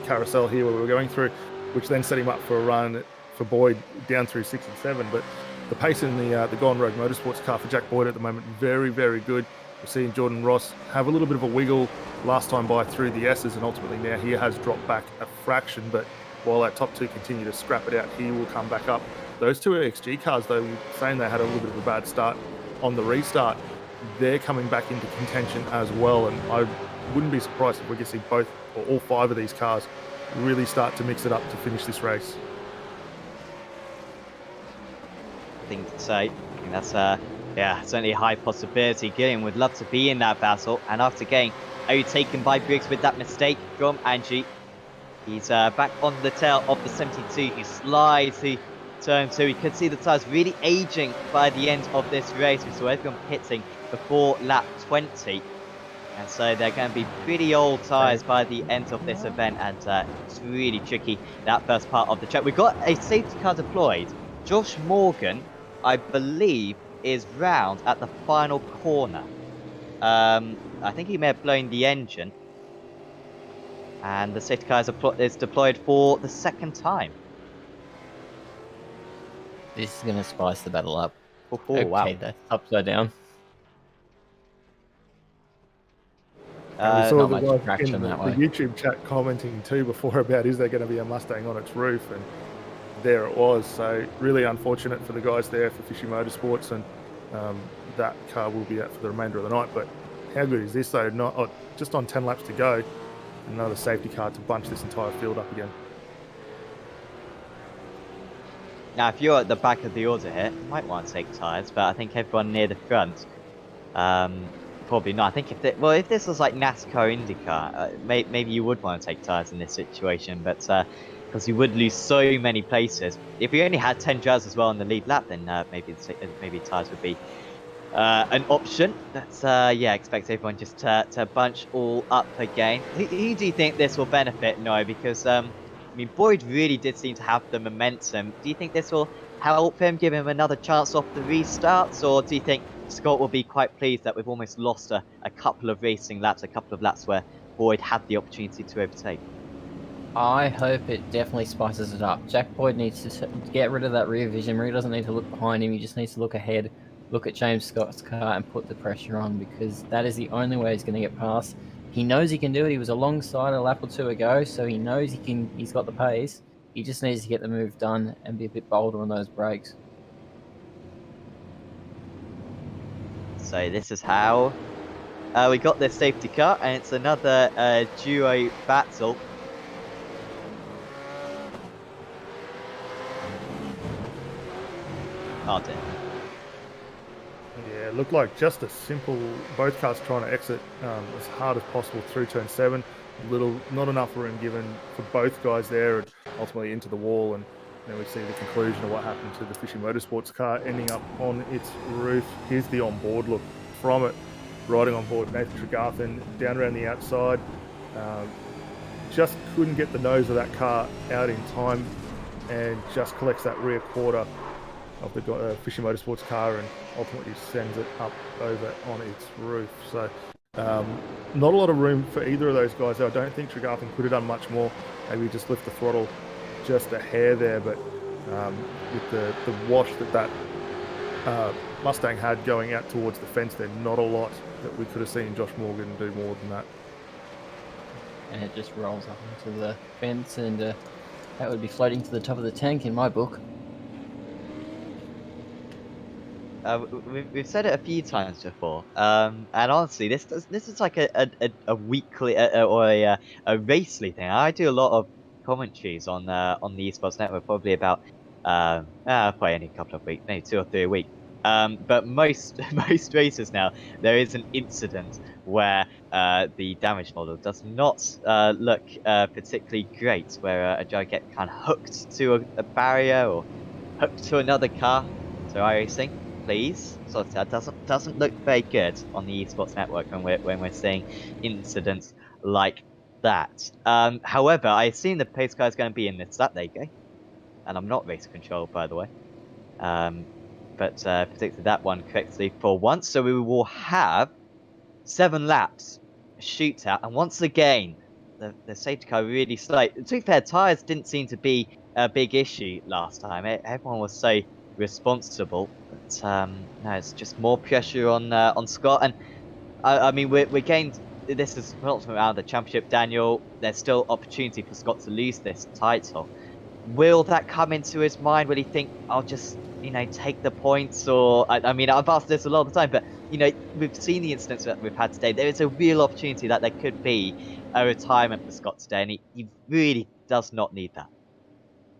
carousel here where we were going through, which then set him up for a run for Boyd down through 6 and 7. But the pace in the Gone Rogue Motorsports car for Jack Boyd at the moment, very, very good. We're seeing Jordan Ross have a little bit of a wiggle last time by through the S's, and ultimately now he has dropped back a fraction. But while that top 2 continue to scrap it out, he will come back up. Those 2 XG cars, though, saying they had a little bit of a bad start on the restart, they're coming back into contention as well. And I wouldn't be surprised if we could see both or all 5 of these cars really start to mix it up to finish this race. Thing to say, I think that's yeah, certainly a high possibility. Gillian would love to be in that battle, and after getting overtaken by Briggs with that mistake from Angie, he's back on the tail of the 72. He slides to turn 2. We could see the tyres really aging by the end of this race. We saw everyone pitting before lap 20, and so they're going to be pretty old tyres by the end of this event, and it's really tricky, that first part of the track. We've got a safety car deployed. Josh Morgan, I believe, is round at the final corner. I think he may have blown the engine, and the safety car is deployed for the 2nd time. This is going to spice the battle up. Oh, okay, wow. that's upside down. We saw not the much guy traction in the that way. YouTube chat commenting too before about, is there going to be a Mustang on its roof? And there it was. So really unfortunate for the guys there for Fishy Motorsports, and that car will be out for the remainder of the night. But how good is this though? Not just on 10 laps to go, another safety car to bunch this entire field up again. Now, if you're at the back of the order here, you might want to take tyres, but I think everyone near the front, probably not. I think if this was like NASCAR, IndyCar, maybe you would want to take tyres in this situation, but because you would lose so many places. If we only had 10 drivers as well on the lead lap, then maybe tyres would be an option. But yeah, expect everyone just to bunch all up again. Who do you think this will benefit? No, because I mean, Boyd really did seem to have the momentum. Do you think this will help him, give him another chance off the restarts, or do you think Scott will be quite pleased that we've almost lost a couple of racing laps, a couple of laps where Boyd had the opportunity to overtake? I hope it definitely spices it up. Jack Boyd needs to get rid of that rear vision. He doesn't need to look behind him. He just needs to look ahead, look at James Scott's car and put the pressure on, because that is the only way he's going to get past. He knows he can do it. He was alongside a lap or two ago, so he knows he can. He's got the pace. He just needs to get the move done and be a bit bolder on those brakes. So this is how we got this safety car, and it's another duo battle. Oh dear. Yeah, it looked like just a simple, both cars trying to exit as hard as possible through turn 7. Not enough room given for both guys there, and ultimately into the wall. And then we see the conclusion of what happened to the Fishy Motorsports car ending up on its roof. Here's the onboard look from it, riding on board Nathan Tregarthen down around the outside. Just couldn't get the nose of that car out in time, and just collects that rear quarter of the Fishy Motorsports car and ultimately sends it up over on its roof. So not a lot of room for either of those guys. I don't think Tregarthen could have done much more. Maybe just lift the throttle just a hair there, but with the wash that Mustang had going out towards the fence, there's not a lot that we could have seen Josh Morgan do more than that. And it just rolls up into the fence, and that would be floating to the top of the tank in my book. We've said it a few times before, and honestly, this is like a weekly or a racely thing. I do a lot of commentaries on the Esports Network, probably about probably only a couple of weeks, maybe 2 or 3 a week. But most races now, there is an incident where the damage model does not look particularly great, where a driver gets kind of hooked to a barrier or hooked to another car. So iRacing, please, so that doesn't look very good on the Esports Network when we're seeing incidents like that. However, I assume the pace car is going to be in this lap. There you go. And I'm not race control, by the way. But predicted that one correctly for once. So we will have 7 laps, a shootout, and once again, the safety car really slow. To be fair, tyres didn't seem to be a big issue last time. Everyone was so responsible, but no, it's just more pressure on Scott. And I mean, we're getting. This is ultimately out of the championship, Daniel. There's still opportunity for Scott to lose this title. Will that come into his mind? Will he think, I'll just, take the points? Or, I mean, I've asked this a lot of the time, but, we've seen the incidents that we've had today. There is a real opportunity that there could be a retirement for Scott today, and he really does not need that.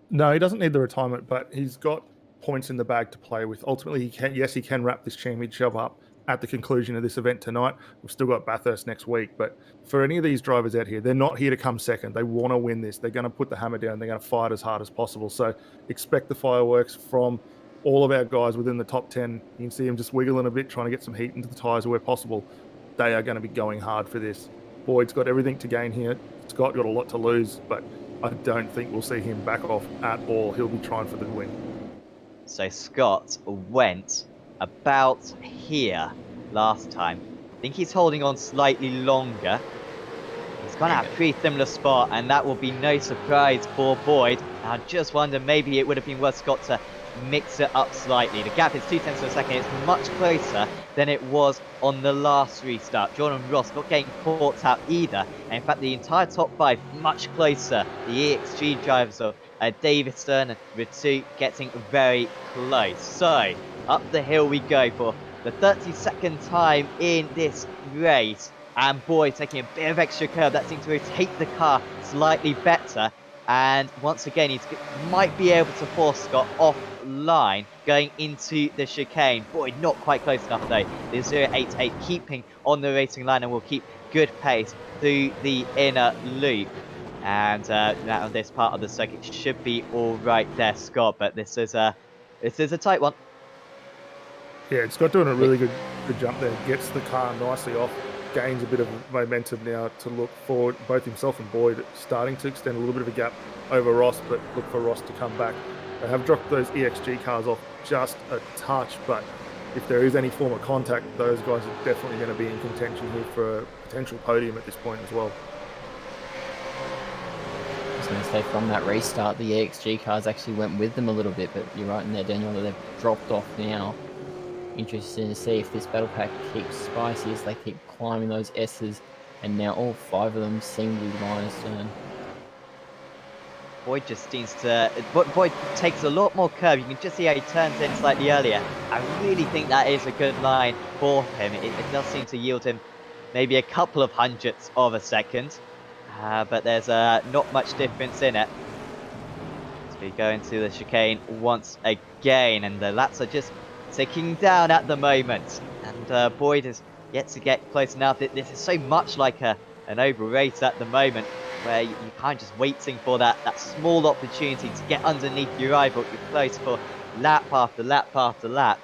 No, he doesn't need the retirement, but he's got points in the bag to play with. Ultimately, he can wrap this championship up at the conclusion of this event tonight. We've still got Bathurst next week, but for any of these drivers out here, they're not here to come second. They want to win this. They're going to put the hammer down. They're going to fight as hard as possible. So expect the fireworks from all of our guys within the top 10. You can see them just wiggling a bit, trying to get some heat into the tyres where possible. They are going to be going hard for this. Boyd's got everything to gain here. Scott got a lot to lose, but I don't think we'll see him back off at all. He'll be trying for the win. So Scott went about here last time. I think he's holding on slightly longer. He's gone at a pretty similar spot, and that will be no surprise for Boyd. I just wonder, maybe it would have been worth Scott to mix it up slightly. The gap is 0.2 of a second. It's much closer than it was on the last restart. Jordan Ross not getting caught out either. And in fact, the entire top 5 much closer. The EXG drivers of Davison and Ritu getting very close. So up the hill we go for the 32nd time in this race. And Boyd taking a bit of extra curve. That seems to rotate the car slightly better. And once again, he might be able to force Scott offline going into the chicane. Boyd not quite close enough though. The 088 keeping on the racing line and will keep good pace through the inner loop. And now this part of the circuit should be all right there, Scott. But this is a tight one. Yeah, Scott doing a really good jump there. Gets the car nicely off. Gains a bit of momentum now to look forward. Both himself and Boyd starting to extend a little bit of a gap over Ross, but look for Ross to come back. They have dropped those EXG cars off just a touch, but if there is any form of contact, those guys are definitely going to be in contention here for a potential podium at this point as well. I was going to say, from that restart, the EXG cars actually went with them a little bit, but you're right in there, Daniel, that they've dropped off now. Interesting to see if this battle pack keeps spicy as they keep climbing those S's and now all 5 of them seem to be minus turn. Boyd just seems to. Boyd takes a lot more curve. You can just see how he turns in slightly earlier. I really think that is a good line for him. It does seem to yield him maybe a couple of hundredths of a second, but there's not much difference in it. So we go into the chicane once again, and the laps are just ticking down at the moment. And Boyd is yet to get close enough. This is so much like an oval race at the moment, where you're kind of just waiting for that small opportunity to get underneath your rival. You're close for lap after lap after lap,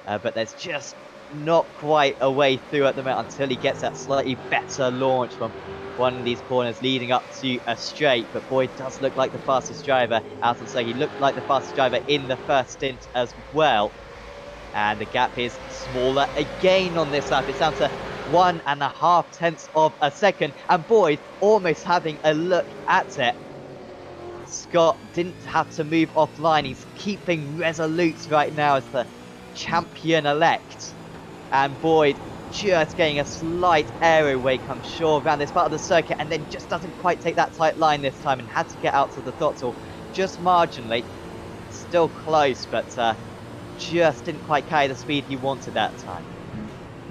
but there's just not quite a way through at the moment until he gets that slightly better launch from one of these corners leading up to a straight. But Boyd does look like the fastest driver out on He looked like the fastest driver in the first stint as well, and the gap is smaller again on this lap. It's down to 1.5 tenths of a second, and Boyd almost having a look at it. Scott didn't have to move offline. He's keeping resolute right now as the champion-elect, and Boyd just getting a slight aero wake, I'm sure, around this part of the circuit, and then just doesn't quite take that tight line this time and had to get out to the throttle just marginally. Still close, but just didn't quite carry the speed he wanted that time.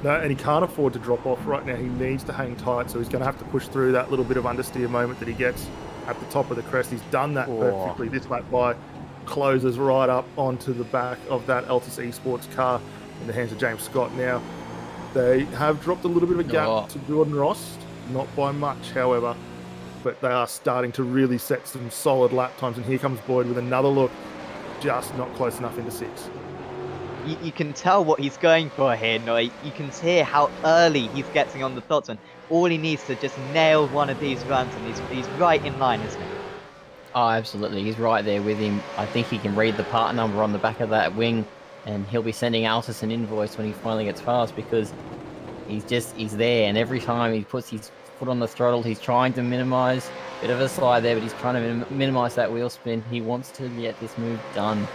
No, and he can't afford to drop off right now. He needs to hang tight, so he's going to have to push through that little bit of understeer moment that he gets at the top of the crest. He's done that perfectly this lap by closes right up onto the back of that Altus Esports car in the hands of James Scott now. They have dropped a little bit of a gap to Jordan Ross, not by much, however, but they are starting to really set some solid lap times, and here comes Boyd with another look, just not close enough into 6. You can tell what he's going for here, Noi. You can hear how early he's getting on the throttle, and all he needs to just nail one of these runs, and he's right in line, isn't he? Oh, absolutely. He's right there with him. I think he can read the part number on the back of that wing, and he'll be sending Altus an invoice when he finally gets past, because he's there, and every time he puts his foot on the throttle, he's trying to minimize. Bit of a slide there, but he's trying to minimize that wheel spin. He wants to get this move done.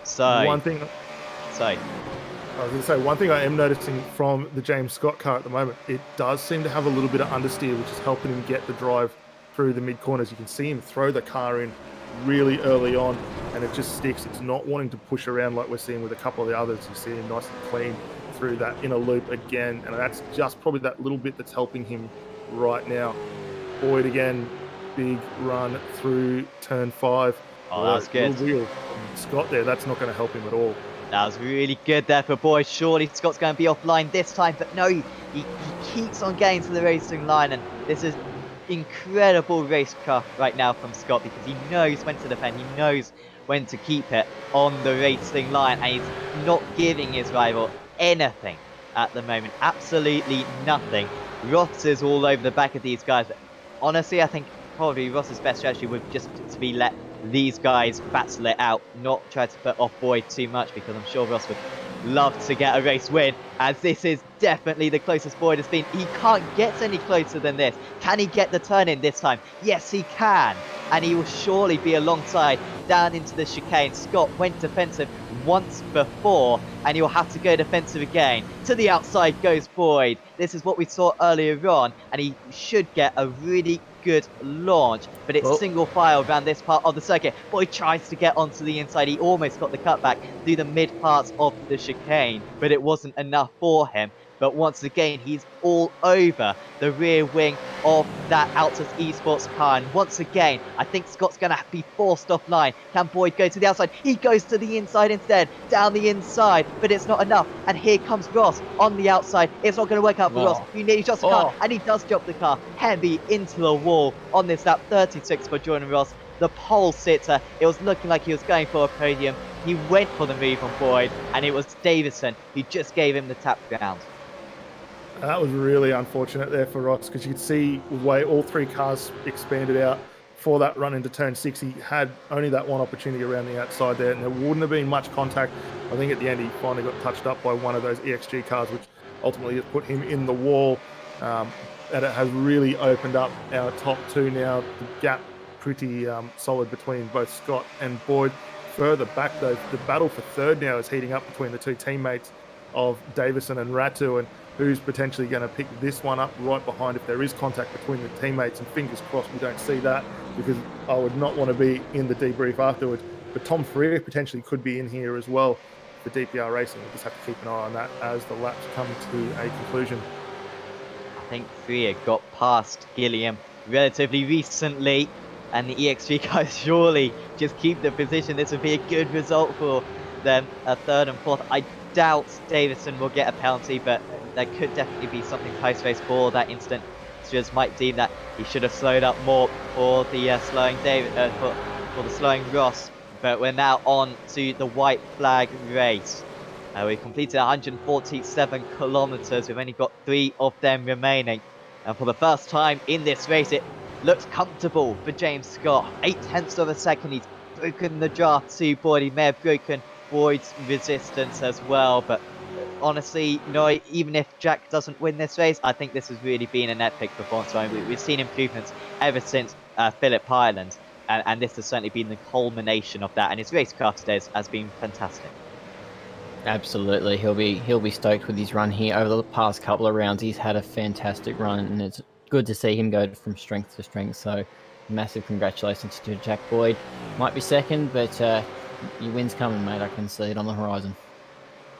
So, one thing I am noticing from the James Scott car at the moment, it does seem to have a little bit of understeer, which is helping him get the drive through the mid corners. You can see him throw the car in really early on, and it just sticks. It's not wanting to push around like we're seeing with a couple of the others. You see him nice and clean through that inner loop again, and that's just probably that little bit that's helping him right now. Boyd again, big run through turn 5. Oh, that's good. Wheel. Scott there, that's not going to help him at all. That was really good there for Boyd. Surely Scott's going to be offline this time, but no, he keeps on getting to the racing line, and this is incredible racecraft right now from Scott, because he knows when to defend, he knows when to keep it on the racing line, and he's not giving his rival anything at the moment. Absolutely nothing. Ross is all over the back of these guys, but honestly, I think probably Ross's best strategy would just to be let these guys battle it out, not try to put off Boyd too much, because I'm sure Ross would love to get a race win, as this is definitely the closest Boyd has been. He can't get any closer than this. Can he get the turn in this time? Yes, he can, and he will surely be alongside down into the chicane. Scott went defensive once before, and he'll have to go defensive again. To the outside goes Boyd. This is what we saw earlier on, and he should get a really good launch, but it's single file around this part of the circuit. Boyd tries to get onto the inside. He almost got the cutback through the mid parts of the chicane, but it wasn't enough for him. But once again, he's all over the rear wing of that Altus Esports car. And once again, I think Scott's going to be forced offline. Can Boyd go to the outside? He goes to the inside instead, down the inside, but it's not enough. And here comes Ross on the outside. It's not going to work out for Ross. He nearly drops the car, and he does drop the car heavy into the wall on this lap 36 for Jordan Ross, the pole sitter. It was looking like he was going for a podium. He went for the move on Boyd, and it was Davison who just gave him the tap ground. That was really unfortunate there for Ross, because you could see the way all 3 cars expanded out for that run into turn 6. He had only that one opportunity around the outside there, and there wouldn't have been much contact. I think at the end he finally got touched up by one of those EXG cars, which ultimately has put him in the wall. And it has really opened up our top 2 now. The gap pretty solid between both Scott and Boyd. Further back though, the battle for third now is heating up between the 2 teammates. of Davison and Ratu, and who's potentially going to pick this one up right behind if there is contact between the teammates. And fingers crossed we don't see that, because I would not want to be in the debrief afterwards. But Tom Freer potentially could be in here as well for DPR Racing. We'll just have to keep an eye on that as the laps come to a conclusion. I think Freer got past Gilliam relatively recently, and the EXG guys surely just keep the position. This would be a good result for them, a third and fourth. I doubt Davison will get a penalty, but there could definitely be something post-race for that incident. Stewards might deem that he should have slowed up more for the slowing for the slowing Ross. But we're now on to the white flag race. We completed 147 kilometers. We've only got 3 of them remaining. And for the first time in this race, it looks comfortable for James Scott. 0.8 of a second. He's broken the draft to Boyd. He may have broken Boyd's resistance as well. But honestly, no, even if Jack doesn't win this race, I think this has really been an epic performance. I mean, we've seen improvements ever since Phillip Highland. And this has certainly been the culmination of that. And his racecraft today has been fantastic. Absolutely, he'll be stoked with his run here. Over the past couple of rounds, he's had a fantastic run, and it's good to see him go from strength to strength. So, massive congratulations to Jack Boyd. Might be second, but your win's coming, mate. I can see it on the horizon.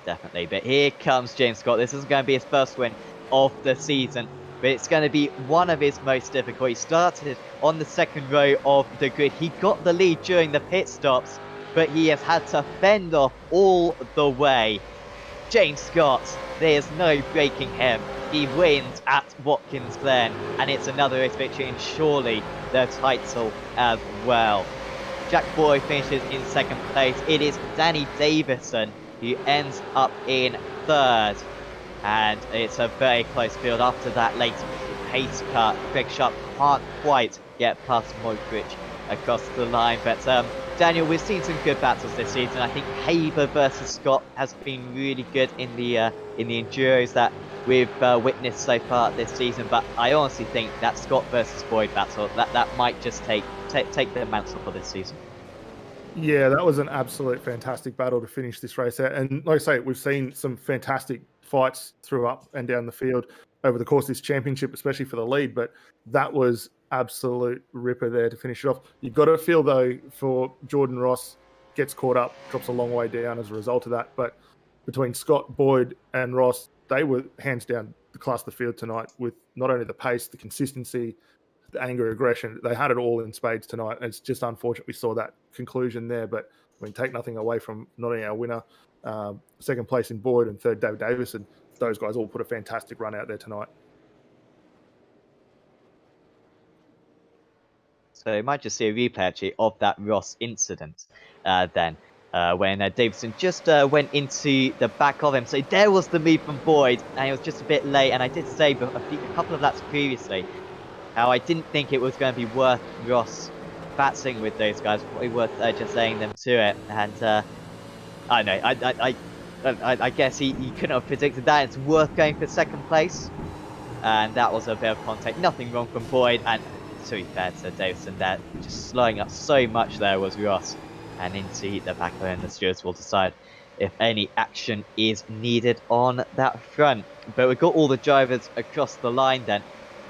Definitely, but here comes James Scott. This isn't going to be his first win of the season, but it's going to be one of his most difficult. He started on the second row of the grid. He got the lead during the pit stops, but he has had to fend off all the way. James Scott, there's no breaking him. He wins at Watkins Glen, and it's another race victory and surely the title as well. Jack Boyd finishes in second place. It is Danny Davison who ends up in third. And it's a very close field. After that late pace cut, Greg Sharp can't quite get past Modric across the line. But Daniel, we've seen some good battles this season. I think Haber versus Scott has been really good in the enduros that we've witnessed so far this season. But I honestly think that Scott versus Boyd battle that might just take the mantle for this season. Yeah, that was an absolute fantastic battle to finish this race out. And like I say, we've seen some fantastic fights through up and down the field over the course of this championship, especially for the lead. But that was absolute ripper there to finish it off. You've got to feel, though, for Jordan Ross gets caught up, drops a long way down as a result of that. But between Scott, Boyd and Ross, they were hands down the class of the field tonight with not only the pace, the consistency, the anger, aggression. They had it all in spades tonight. And it's just unfortunate we saw that conclusion there. But I mean, take nothing away from not only our winner, second place in Boyd and third Dave Davison. Those guys all put a fantastic run out there tonight. So you might just see a replay actually of that Ross incident then. When Davison just went into the back of him. So there was the move from Boyd, and it was just a bit late. And I did say a couple of laps previously how I didn't think it was going to be worth Ross battling with those guys. Probably worth just laying them to it. And I know, I guess he couldn't have predicted that. It's worth going for second place. And that was a bit of contact. Nothing wrong from Boyd. And to be fair to Davison, that just slowing up so much there was Ross. And into the back end, the stewards will decide if any action is needed on that front. But we've got all the drivers across the line then.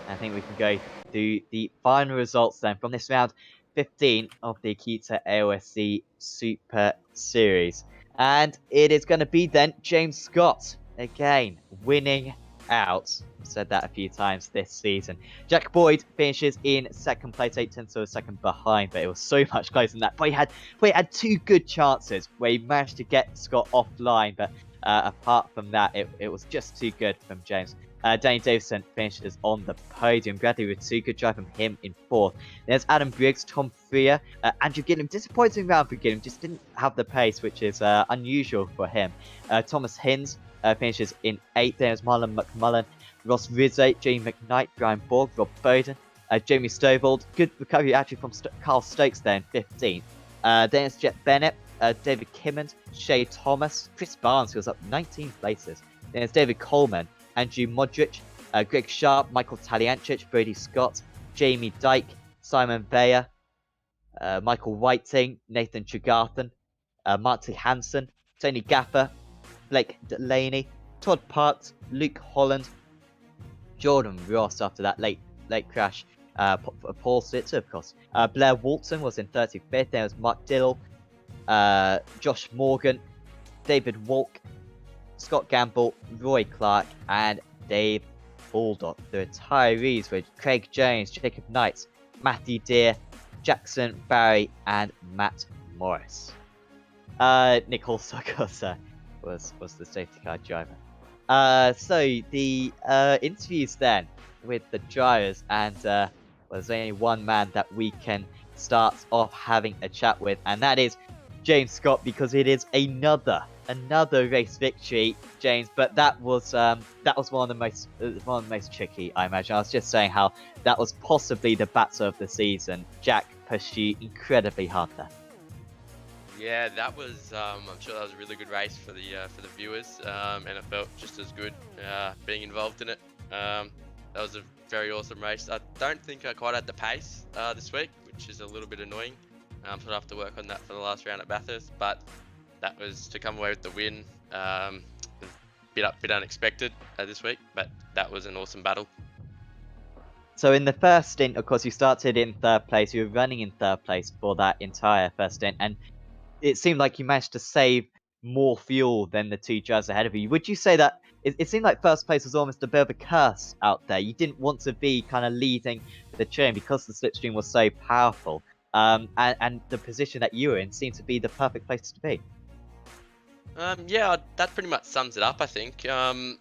I think we can go through the final results then from this round 15 of the Acuta AOSC Super Series. And it is going to be then James Scott again winning out. I've said that a few times this season. Jack Boyd finishes in second place, 0.8 of a second behind, but it was so much closer than that. But he had 2 good chances where he managed to get Scott offline, but apart from that, it was just too good from James. Danny Davison finishes on the podium. Bradley with 2 good drive from him in 4th. There's Adam Briggs, Tom Freer, Andrew Gilliam. Disappointing round for Gilliam, just didn't have the pace, which is unusual for him. Thomas Hinds finishes in 8th. There's Marlon McMullen, Ross Rizzo, Jamie McKnight, Brian Borg, Rob Bowden, Jamie Stovold. Good recovery actually from Carl Stokes there in 15th. Then it's Jet Bennett, David Kimmond, Shay Thomas, Chris Barnes, who was up 19 places. Then it's David Coleman, Andrew Modric, Greg Sharp, Michael Taliancic, Brady Scott, Jamie Dyke, Simon Bayer, Michael Whiting, Nathan Tregarthen, Marty Hansen, Tony Gaffer, Blake Delaney, Todd Parks, Luke Holland, Jordan Ross after that late crash. Paul Switzer, of course. Blair Walton was in 35th. There was Mark Diddle, Josh Morgan, David Walk, Scott Gamble, Roy Clark, and Dave Baldock. The retirees were Craig Jones, Jacob Knights, Matthew Deere, Jackson Barry, and Matt Morris. Nick Holstock was the safety car driver. So the interviews then with the drivers, and there's only one man that we can start off having a chat with, and that is James Scott, because it is another race victory, James. But that was one of the most tricky, I imagine. I was just saying how that was possibly the battle of the season. Jack pushed you incredibly hard there. Yeah, that was. I'm sure that was a really good race for the viewers, and it felt just as good being involved in it. That was a very awesome race. I don't think I quite had the pace this week, which is a little bit annoying. So I have to work on that for the last round at Bathurst, but that was to come away with the win. A bit unexpected this week, but that was an awesome battle. So in the first stint, of course, you started in third place. You were running in third place for that entire first stint, and it seemed like you managed to save more fuel than the two drivers ahead of you. Would you say that it seemed like first place was almost a bit of a curse out there? You didn't want to be kind of leading the train because the slipstream was so powerful, and the position that you were in seemed to be the perfect place to be. Yeah, that pretty much sums it up, I think.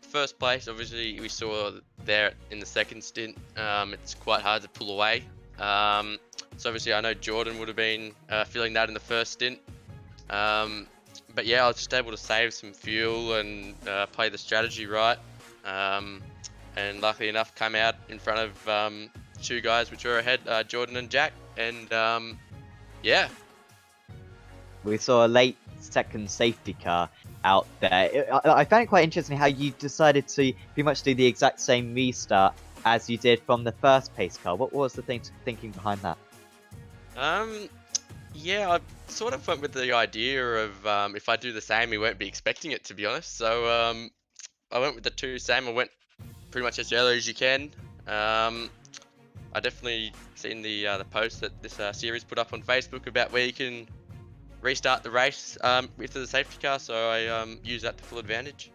First place, obviously, we saw there in the second stint. It's quite hard to pull away. So obviously, I know Jordan would have been feeling that in the first stint. But yeah, I was just able to save some fuel and play the strategy right. And luckily enough, come out in front of two guys which were ahead, Jordan and Jack. And yeah. We saw a late second safety car out there. I found it quite interesting how you decided to pretty much do the exact same restart as you did from the first pace car. What was the thinking behind that? Yeah, I sort of went with the idea of if I do the same, we won't be expecting it, to be honest. So I went with the two same. I went pretty much as early as you can. I definitely seen the post that this series put up on Facebook about where you can restart the race with the safety car, so I used that to full advantage.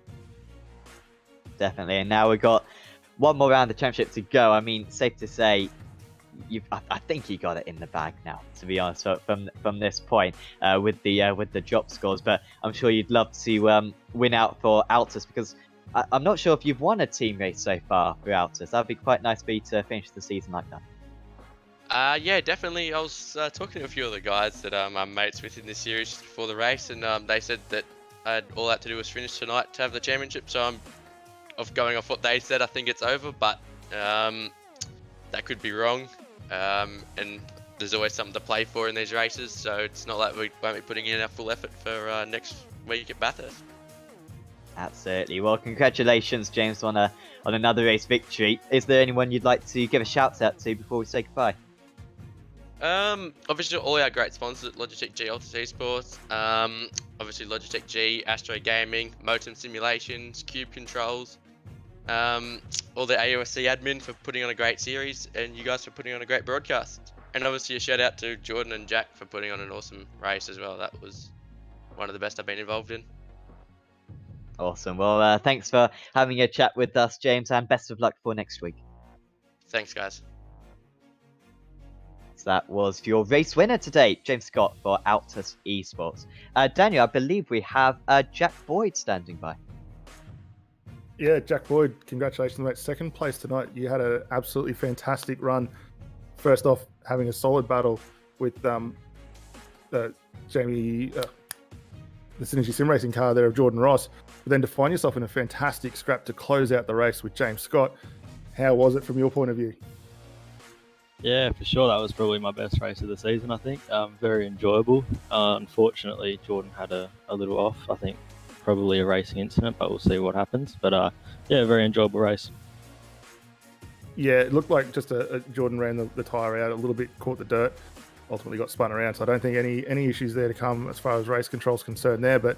Definitely, and now we've got one more round of the championship to go. I mean, safe to say, I think you got it in the bag now, to be honest, from this point with the drop scores. But I'm sure you'd love to win out for Altus, because I'm not sure if you've won a team race so far for Altus. That'd be quite nice for you to finish the season like that. Yeah, definitely. I was talking to a few of the guys that I'm mates with in this series just before the race, and they said that all I had to do was finish tonight to have the championship. So I'm going off what they said. I think it's over, but that could be wrong. And there's always something to play for in these races, so it's not like we won't be putting in our full effort for next week at Bathurst. Absolutely. Well, congratulations, James, on another race victory. Is there anyone you'd like to give a shout out to before we say goodbye? Obviously all our great sponsors, Logitech G Altus Esports, obviously Logitech G, Astro Gaming, Motum Simulations, Cube Controls, all the AOSC admin for putting on a great series, and you guys for putting on a great broadcast. And obviously a shout out to Jordan and Jack for putting on an awesome race as well. That was one of the best I've been involved in. Awesome. Well, thanks for having a chat with us, James, and best of luck for next week. Thanks, guys. So that was your race winner today, James Scott for Altus Esports. Daniel, I believe we have Jack Boyd standing by. Yeah, Jack Boyd, congratulations, mate. Second place tonight. You had an absolutely fantastic run. First off, having a solid battle with Jamie, the Synergy Sim Racing car there of Jordan Ross, but then to find yourself in a fantastic scrap to close out the race with James Scott. How was it from your point of view? Yeah, for sure. That was probably my best race of the season, I think. Very enjoyable. Unfortunately, Jordan had a little off. I think probably a racing incident, but we'll see what happens. But yeah, very enjoyable race. Yeah, it looked like just Jordan ran the tyre out a little bit, caught the dirt, ultimately got spun around. So I don't think any issues there to come as far as race control is concerned there. But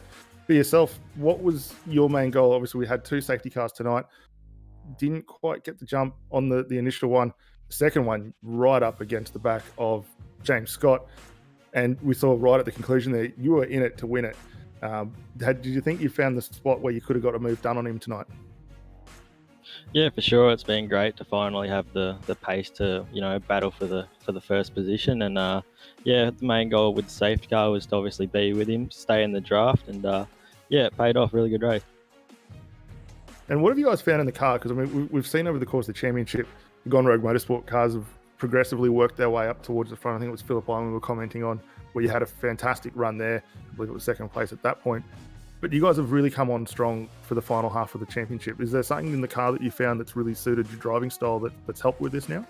For yourself, what was your main goal? Obviously, we had 2 safety cars tonight. Didn't quite get the jump on the initial one. The second one, right up against the back of James Scott. And we saw right at the conclusion there, you were in it to win it. Did you think you found the spot where you could have got a move done on him tonight? Yeah, for sure. It's been great to finally have the pace to battle for the first position. And the main goal with the safety car was to obviously be with him, stay in the draft, and it paid off. Really good race. And what have you guys found in the car? Because I mean, we've seen over the course of the championship, the Gone Rogue Motorsport cars have progressively worked their way up towards the front. I think it was Phillip Island we were commenting on, where you had a fantastic run there. I believe it was second place at that point. But you guys have really come on strong for the final half of the championship. Is there something in the car that you found that's really suited your driving style that's helped with this now?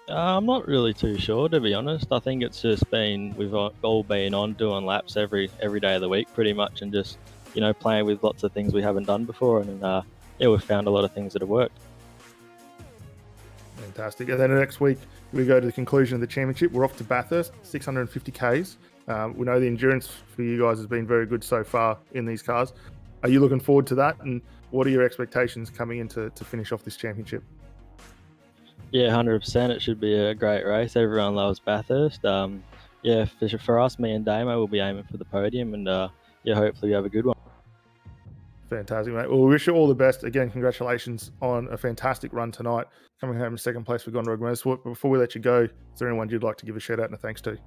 I'm not really too sure, to be honest. I think it's just been, we've all been on doing laps every day of the week pretty much, and just playing with lots of things we haven't done before, and we've found a lot of things that have worked. Fantastic. And then next week we go to the conclusion of the championship. We're off to Bathurst, 650 Ks. We know the endurance for you guys has been very good so far in these cars. Are you looking forward to that? And what are your expectations coming in to finish off this championship? Yeah, 100%. It should be a great race. Everyone loves Bathurst. For us, me and Damo will be aiming for the podium, and hopefully we have a good one. Fantastic, mate. Well, we wish you all the best. Again, congratulations on a fantastic run tonight, coming home in second place for Gone Rogue Motorsport. But before we let you go, is there anyone you'd like to give a shout out and a thanks to?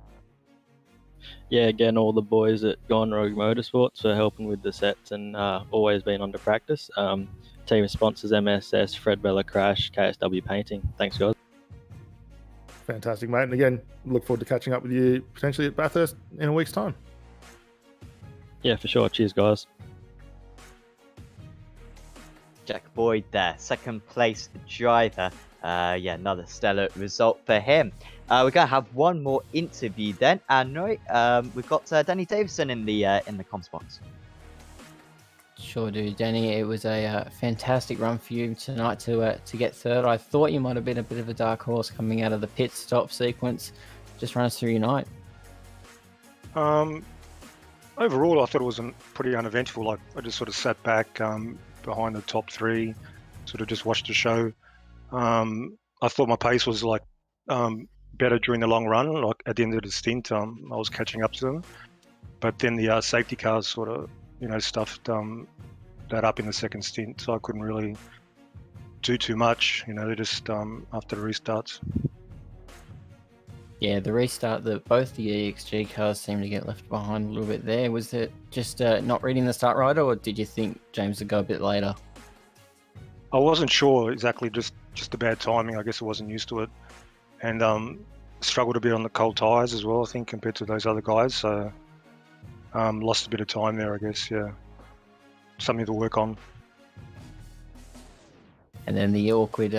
Yeah, again, all the boys at Gone Rogue Motorsports for helping with the sets and always been on to practice. Team sponsors MSS, Fred Bella Crash, KSW Painting. Thanks, guys. Fantastic, mate. And again, look forward to catching up with you potentially at Bathurst in a week's time. Yeah, for sure. Cheers, guys. Jack Boyd there, second place driver. Another stellar result for him. We're gonna have one more interview then, and we've got Danny Davison in the comms box. Sure do, Danny. It was a fantastic run for you tonight to get third. I thought you might have been a bit of a dark horse coming out of the pit stop sequence. Just run us through your night. Overall, I thought it was pretty uneventful. I just sort of sat back behind the top 3, sort of just watched the show. I thought my pace was better during the long run. Like at the end of the stint, I was catching up to them. But then the safety cars sort of stuffed that up in the second stint, so I couldn't really do too much. They just after the restarts. Yeah, the restart, both the EXG cars seemed to get left behind a little bit there. Was it just not reading the start rider, or did you think James would go a bit later? I wasn't sure exactly, just the bad timing. I guess I wasn't used to it, and struggled a bit on the cold tyres as well, I think, compared to those other guys. So lost a bit of time there, I guess. Yeah, something to work on. And then the awkward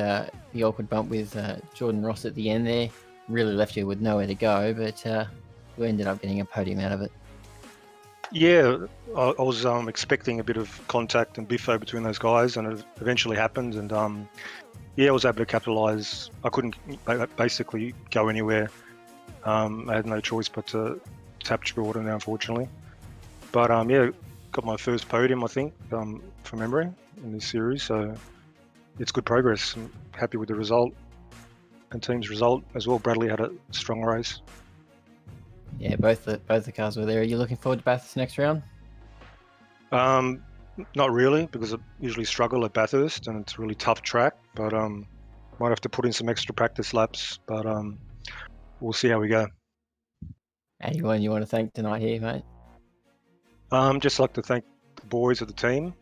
bump with Jordan Ross at the end there really left you with nowhere to go, but you ended up getting a podium out of it. Yeah, I was expecting a bit of contact and biffo between those guys, and it eventually happened. And I was able to capitalise. I couldn't basically go anywhere. I had no choice but to tap Jordan, unfortunately. But got my first podium, I think, from memory in this series. So it's good progress. I'm happy with the result and team's result as well. Bradley had a strong race. Yeah, both the cars were there. Are you looking forward to Bathurst next round? Not really, because I usually struggle at Bathurst and it's a really tough track. But might have to put in some extra practice laps. But we'll see how we go. Anyone you want to thank tonight here, mate? Just like to thank the boys of the team.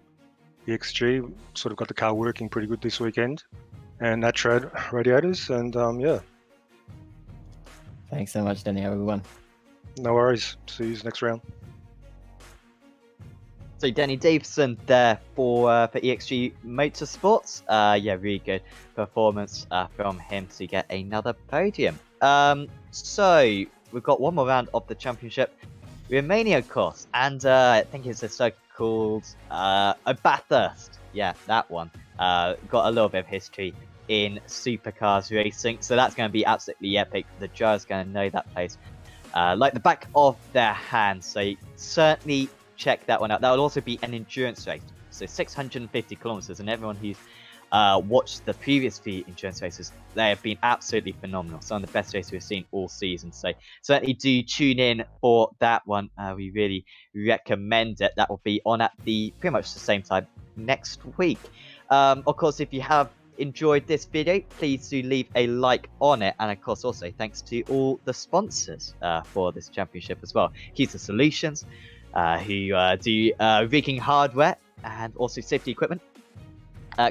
The XG sort of got the car working pretty good this weekend, and Natrad radiators, and Thanks so much, Danny. Have a good one. No worries. See you next round. So Danny Davison there for EXG Motorsports. Really good performance from him to get another podium. So we've got one more round of the championship. Romania course, and I think it's a circuit called Bathurst. Yeah, that one. Got a little bit of history in supercars racing, so that's going to be absolutely epic. The drivers going to know that place like the back of their hand, so certainly check that one out. That will also be an endurance race, so 650 kilometers, and everyone who's watched the previous few endurance races, they have been absolutely phenomenal. Some of the best races we've seen all season. So certainly do tune in for that one. We really recommend it. That will be on at pretty much the same time next week. Of course, if you have enjoyed this video, please do leave a like on it, and of course also thanks to all the sponsors for this championship as well. Acuta Solutions, who do rigging hardware and also safety equipment.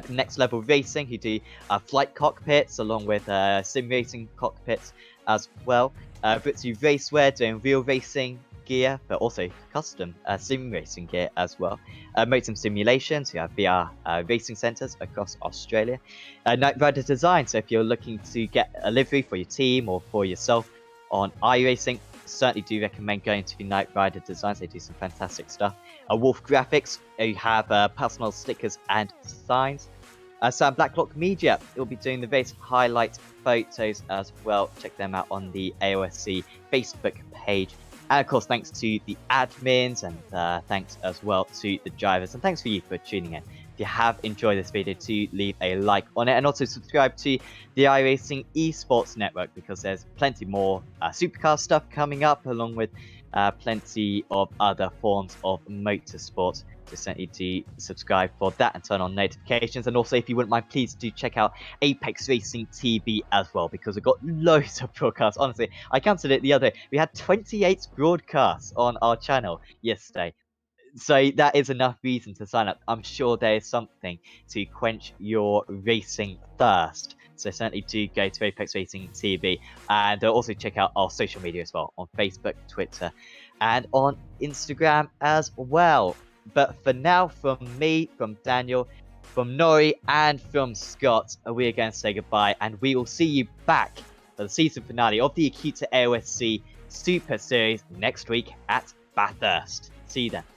Next Level Racing, who do flight cockpits along with sim racing cockpits as well. Britsu Racewear doing real racing gear, but also custom sim racing gear as well. Motum Simulations, who have VR racing centres across Australia. Night Rider Design, so if you're looking to get a livery for your team or for yourself on iRacing, certainly do recommend going to Night Rider Designs. They do some fantastic stuff. Wolf Graphics, you have personal stickers and signs. Sam Blacklock Media will be doing the race highlight photos as well. Check them out on the AOSC Facebook page. And of course, thanks to the admins, and thanks as well to the drivers, and thanks for you for tuning in. If you have enjoyed this video, do leave a like on it, and also subscribe to the iRacing Esports Network, because there's plenty more supercar stuff coming up, along with plenty of other forms of motorsport. So certainly do subscribe for that and turn on notifications. And also, if you wouldn't mind, please do check out Apex Racing TV as well, because we've got loads of broadcasts. Honestly, I counted it the other day. We had 28 broadcasts on our channel yesterday. So that is enough reason to sign up. I'm sure there is something to quench your racing thirst. So certainly do go to Apex Racing TV, and also check out our social media as well, on Facebook, Twitter, and on Instagram as well. But for now, from me, from Daniel, from Nori, and from Scott, we are going to say goodbye, and we will see you back for the season finale of the Acuta AOSC Super Series next week at Bathurst. See you then.